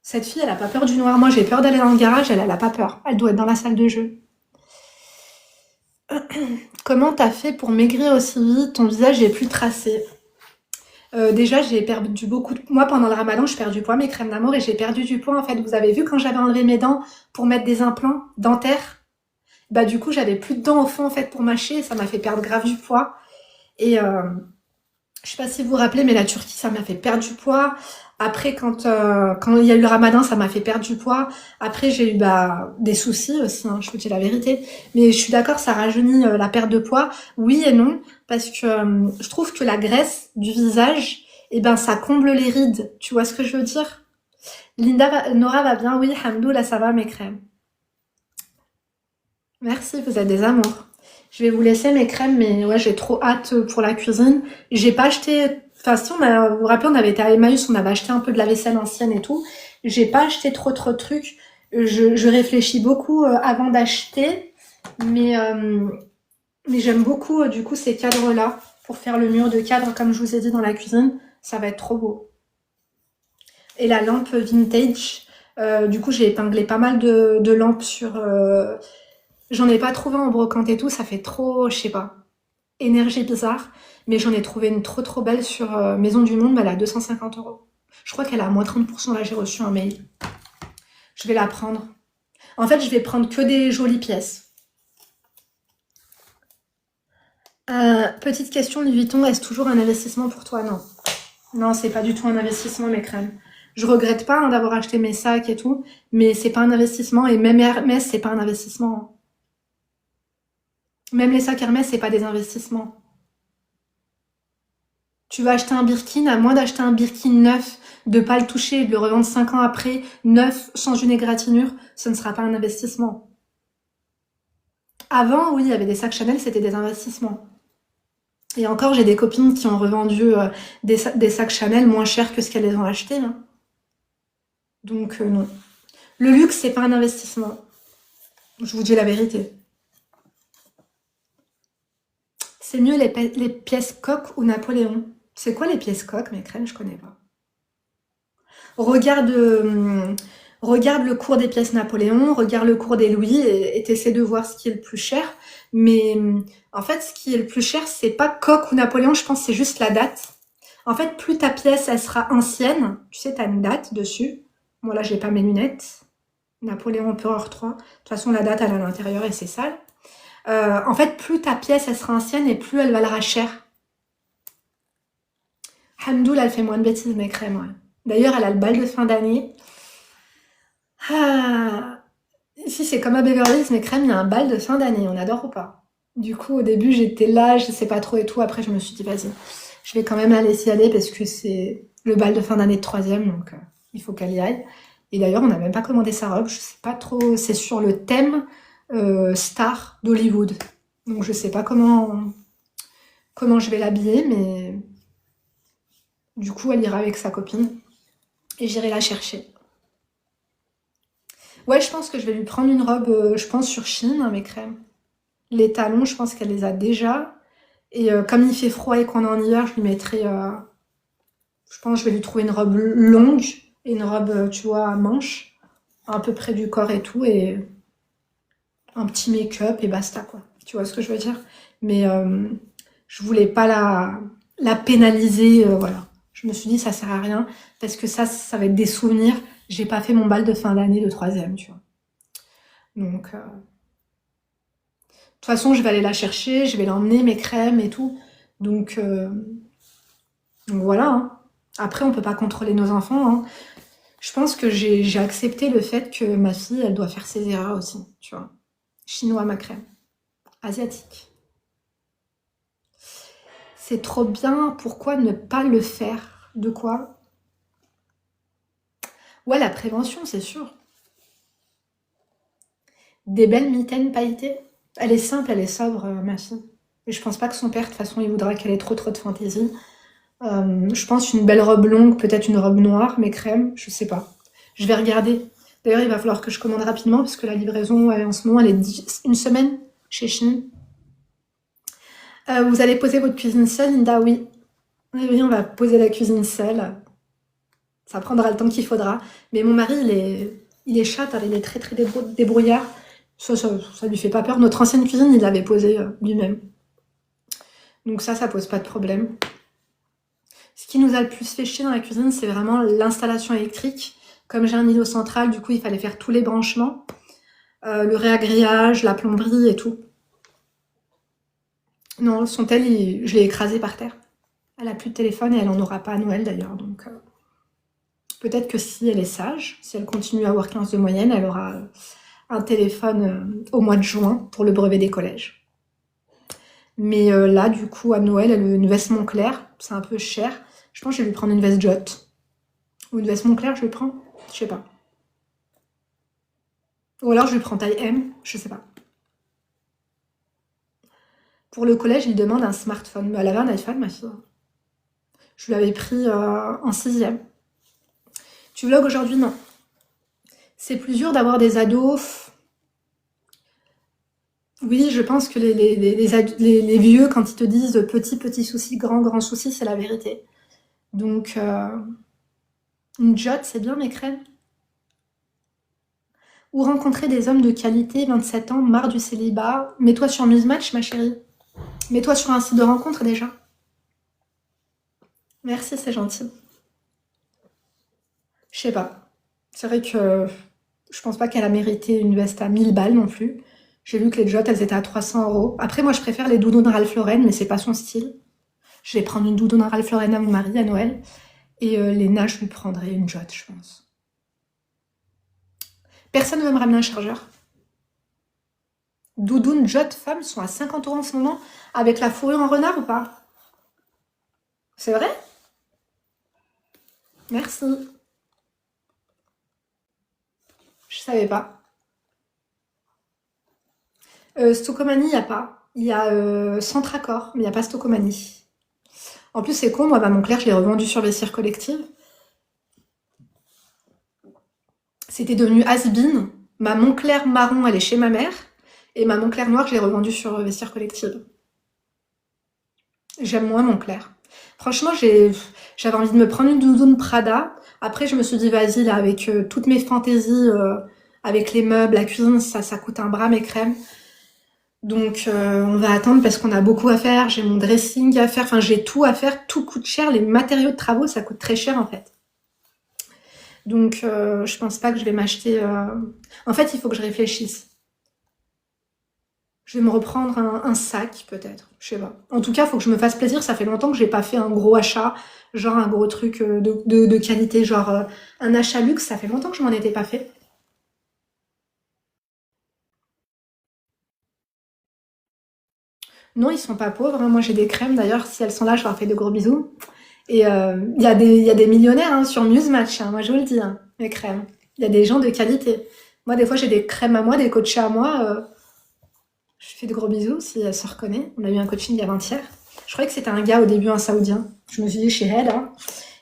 Speaker 1: Cette fille, elle a pas peur du noir. Moi, j'ai peur d'aller dans le garage, elle a pas peur. Elle doit être dans la salle de jeu. Comment t'as fait pour maigrir aussi vite? Ton visage est plus tracé. Déjà, j'ai perdu beaucoup de... Moi, pendant le ramadan, je perds du poids, mes crèmes d'amour, et j'ai perdu du poids, en fait. Vous avez vu quand j'avais enlevé mes dents pour mettre des implants dentaires? Bah, du coup, j'avais plus de dents au fond, en fait, pour mâcher, et ça m'a fait perdre grave du poids. Et je sais pas si vous vous rappelez, mais la Turquie, ça m'a fait perdre du poids. Après, quand il y a eu le ramadan, ça m'a fait perdre du poids. Après, j'ai eu des soucis aussi, hein, je vous dis la vérité. Mais je suis d'accord, ça rajeunit la perte de poids. Oui et non, parce que je trouve que la graisse du visage, eh ben, ça comble les rides. Tu vois ce que je veux dire? Nora va bien, oui, Hamdou, là ça va, mes crèmes. Merci, vous êtes des amours. Je vais vous laisser mes crèmes, mais ouais, j'ai trop hâte pour la cuisine. J'ai pas acheté... Enfin, si, vous vous rappelez, on avait été à Emmaüs, on avait acheté un peu de la vaisselle ancienne et tout. J'ai pas acheté trop de trucs. Je réfléchis beaucoup avant d'acheter, mais j'aime beaucoup, du coup, ces cadres-là, pour faire le mur de cadre, comme je vous ai dit, dans la cuisine. Ça va être trop beau. Et la lampe vintage, du coup, j'ai épinglé pas mal de lampes sur... J'en ai pas trouvé en brocante et tout, ça fait trop, je sais pas, énergie bizarre. Mais j'en ai trouvé une trop trop belle sur Maison du Monde, elle a 250 €. Je crois qu'elle a à moins 30%, là j'ai reçu un mail. Je vais la prendre. En fait, je vais prendre que des jolies pièces. Petite question, Louis Vuitton, est-ce toujours un investissement pour toi? Non. Non, c'est pas du tout un investissement, mes crèmes. Je regrette pas d'avoir acheté mes sacs et tout, mais c'est pas un investissement, et même Hermès, c'est pas un investissement. Même les sacs Hermès, c'est pas des investissements. Tu vas acheter un Birkin, à moins d'acheter un Birkin neuf, de pas le toucher et de le revendre 5 ans après, neuf, sans une égratignure, ce ne sera pas un investissement. Avant, oui, il y avait des sacs Chanel, c'était des investissements. Et encore, j'ai des copines qui ont revendu des sacs Chanel moins chers que ce qu'elles les ont achetés. Hein. Donc, non. Le luxe, c'est pas un investissement. Je vous dis la vérité. C'est mieux les pièces coques ou Napoléon. C'est quoi les pièces coques, mes crèmes? Je connais pas. Regarde le cours des pièces Napoléon, regarde le cours des Louis et t'essaies de voir ce qui est le plus cher. Mais en fait, ce qui est le plus cher, c'est pas coque ou Napoléon, je pense que c'est juste la date. En fait, plus ta pièce, elle sera ancienne, tu sais, t'as une date dessus. Bon, là, j'ai pas mes lunettes. Napoléon Empereur 3. De toute façon, la date, elle est à l'intérieur et c'est sale. En fait, plus ta pièce, elle sera ancienne et plus elle valera cher. Hamdoul, elle fait moins de bêtises, mes crèmes, ouais. D'ailleurs, elle a le bal de fin d'année. Ah, ici, c'est comme à Beverly Hills, mes crèmes, il y a un bal de fin d'année, on adore ou pas? Du coup, au début, j'étais là, je sais pas trop et tout. Après, je me suis dit, vas-y, je vais quand même la laisser aller parce que c'est le bal de fin d'année de 3e, donc il faut qu'elle y aille. Et d'ailleurs, on n'a même pas commandé sa robe, je sais pas trop, c'est sur le thème star d'Hollywood. Donc, je sais pas comment comment je vais l'habiller, mais du coup, elle ira avec sa copine et j'irai la chercher. Ouais, je pense que je vais lui prendre une robe, je pense sur Shein, hein, mes crèmes. Les talons, je pense qu'elle les a déjà. Et comme il fait froid et qu'on est en hiver, je lui mettrai... je pense que je vais lui trouver une robe longue et une robe, tu vois, à manches, un peu près du corps et tout, et un petit make-up et basta, quoi. Tu vois ce que je veux dire? Mais je voulais pas la pénaliser, voilà. Je me suis dit, ça sert à rien, parce que ça va être des souvenirs. J'ai pas fait mon bal de fin d'année de 3e, tu vois. Donc, de toute façon, je vais aller la chercher, je vais l'emmener, mes crèmes et tout. Donc voilà, hein. Après, on peut pas contrôler nos enfants, hein. Je pense que j'ai accepté le fait que ma fille, elle doit faire ses erreurs aussi, tu vois. Chinois, ma crème. Asiatique. C'est trop bien, pourquoi ne pas le faire? De quoi? Ouais, la prévention, c'est sûr. Des belles mitaines pailletées. Elle est simple, elle est sobre, ma fille. Et je pense pas que son père, de toute façon, il voudra qu'elle ait trop de fantaisie. Je pense une belle robe longue, peut-être une robe noire, mais crème, je sais pas. Je vais regarder. D'ailleurs, il va falloir que je commande rapidement, parce que la livraison, en ce moment, elle est une semaine chez Shein. Vous allez poser votre cuisine seule, Linda? Oui. Oui, on va poser la cuisine seule. Ça prendra le temps qu'il faudra. Mais mon mari, il est chat, il est très très débrouillard. Ça lui fait pas peur. Notre ancienne cuisine, il l'avait posée lui-même. Donc ça pose pas de problème. Ce qui nous a le plus fait chier dans la cuisine, c'est vraiment l'installation électrique. Comme j'ai un îlot central, du coup, il fallait faire tous les branchements. Le réagrillage, la plomberie et tout. Non, son tel, je l'ai écrasé par terre. Elle a plus de téléphone et elle en aura pas à Noël d'ailleurs. Donc peut-être que si elle est sage, si elle continue à avoir 15 de moyenne, elle aura un téléphone au mois de juin pour le brevet des collèges. Mais là, du coup, à Noël, elle veut une veste Moncler. C'est un peu cher. Je pense que je vais lui prendre une veste Jot. Ou une veste Moncler, je lui prends. Je sais pas. Ou alors je lui prends taille M. Je sais pas. Pour le collège, il demande un smartphone. Mais elle avait un iPhone, ma fille. Je lui avais pris en 6e. Tu vlogs aujourd'hui? Non. C'est plus dur d'avoir des ados. Oui, je pense que les vieux, quand ils te disent petit souci, grand souci, c'est la vérité. Donc, une Jot, c'est bien, mes crèmes. Ou rencontrer des hommes de qualité, 27 ans, marre du célibat. Mets-toi sur Musematch, ma chérie. Mets-toi sur un site de rencontre déjà. Merci, c'est gentil. Je sais pas. C'est vrai que je pense pas qu'elle a mérité une veste à 1000 balles non plus. J'ai vu que les Jot, elles étaient à 300 €. Après, moi, je préfère les doudounes Ralph Lauren, mais c'est pas son style. Je vais prendre une doudoune Ralph Lauren à mon mari à Noël. Et Léna, je lui prendrai une Jot, je pense. Personne ne veut me ramener un chargeur. Doudoune Jot femmes sont à 50 € en ce moment, avec la fourrure en renard ou pas? C'est vrai? Merci. Je savais pas. Stocomanie, il n'y a pas. Il y a Centracor, mais il n'y a pas Stocomanie. En plus, c'est con, moi, ma Moncler, je l'ai revendue sur Vestiaire Collective. C'était devenu has-been. Ma Moncler marron, elle est chez ma mère. Et ma Moncler noire, je l'ai revendue sur Vestiaire Collective. J'aime moins Moncler. Franchement, j'avais envie de me prendre une doudoune Prada. Après, je me suis dit, vas-y, là, avec toutes mes fantaisies, avec les meubles, la cuisine, ça coûte un bras, mes crèmes. Donc, on va attendre parce qu'on a beaucoup à faire. J'ai mon dressing à faire. Enfin, j'ai tout à faire. Tout coûte cher. Les matériaux de travaux, ça coûte très cher, en fait. Donc, je pense pas que je vais m'acheter... En fait, il faut que je réfléchisse. Je vais me reprendre un sac, peut-être. Je sais pas. En tout cas, il faut que je me fasse plaisir. Ça fait longtemps que j'ai pas fait un gros achat. Genre un gros truc de qualité. Genre un achat luxe. Ça fait longtemps que je m'en étais pas fait. Non, ils sont pas pauvres, hein. Moi, j'ai des crèmes. D'ailleurs, si elles sont là, je leur fais de gros bisous. Et il y a des millionnaires hein, sur Musematch, hein, moi je vous le dis, hein, les crèmes. Il y a des gens de qualité. Moi, des fois, j'ai des crèmes à moi, des coachés à moi. Je fais de gros bisous si elle se reconnaît. On a eu un coaching avant-hier. Je croyais que c'était un gars au début, un Saoudien. Je me suis dit chez elle, hein.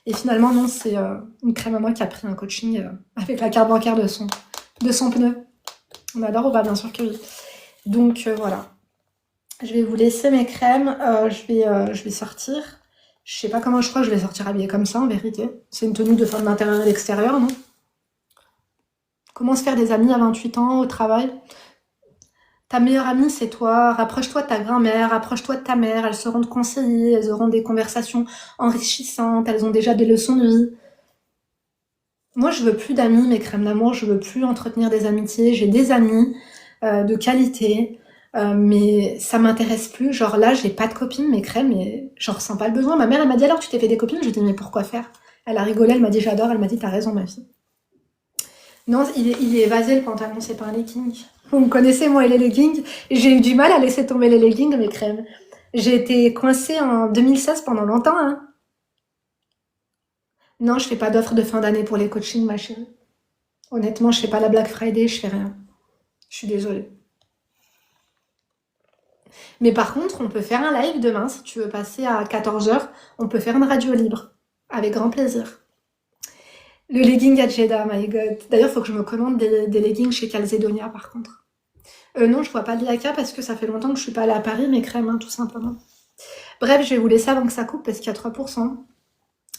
Speaker 1: Et finalement, non, c'est une crème à moi qui a pris un coaching avec la carte bancaire de son pneu. On adore ou pas? Bien sûr que oui. Donc voilà. Je vais vous laisser mes crèmes. Je vais sortir. Je sais pas comment, je crois que je vais sortir habillée comme ça en vérité. C'est une tenue de femme de l'intérieur et de l'extérieur, non? Comment se faire des amis à 28 ans au travail? Ta meilleure amie, c'est toi. Rapproche-toi de ta grand-mère, rapproche-toi de ta mère. Elles seront te conseiller, elles auront des conversations enrichissantes, elles ont déjà des leçons de vie. Moi, je veux plus d'amis, mes crèmes d'amour. Je veux plus entretenir des amitiés. J'ai des amis de qualité, mais ça m'intéresse plus. Genre là, j'ai pas de copines, mes crèmes, et j'en ressens pas le besoin. Ma mère, elle m'a dit alors tu t'es fait des copines? Je lui ai dit mais pourquoi faire? Elle a rigolé, elle m'a dit j'adore. Elle m'a dit t'as raison, ma fille. Non, il est évasé le pantalon, c'est pas un legging. Vous me connaissez, moi et les leggings. J'ai eu du mal à laisser tomber les leggings, mes crèmes. J'ai été coincée en 2016 pendant longtemps, hein. Non, je fais pas d'offre de fin d'année pour les coachings, ma chérie. Honnêtement, je fais pas la Black Friday, je fais rien. Je suis désolée. Mais par contre, on peut faire un live demain, si tu veux passer à 14h. On peut faire une radio libre. Avec grand plaisir. Le legging à Jeddah, my god. D'ailleurs, faut que je me commande des leggings chez Calzedonia, par contre. Non, je vois pas l'IACA parce que ça fait longtemps que je suis pas allée à Paris, mes crèmes, hein, tout simplement. Bref, je vais vous laisser avant que ça coupe parce qu'il y a 3%.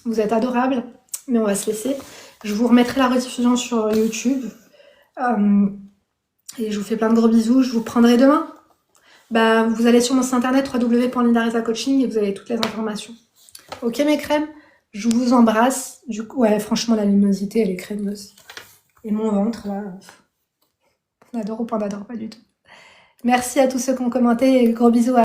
Speaker 1: Vous êtes adorables, mais on va se laisser. Je vous remettrai la rediffusion sur YouTube. Et je vous fais plein de gros bisous. Je vous prendrai demain. Bah, vous allez sur mon site internet www.lindaresacoaching et vous avez toutes les informations. Ok, mes crèmes? Je vous embrasse. Du coup, ouais, franchement, la luminosité, elle est crémeuse. Et mon ventre, là, on adore ou pas on adore pas du tout. Merci à tous ceux qui ont commenté et gros bisous à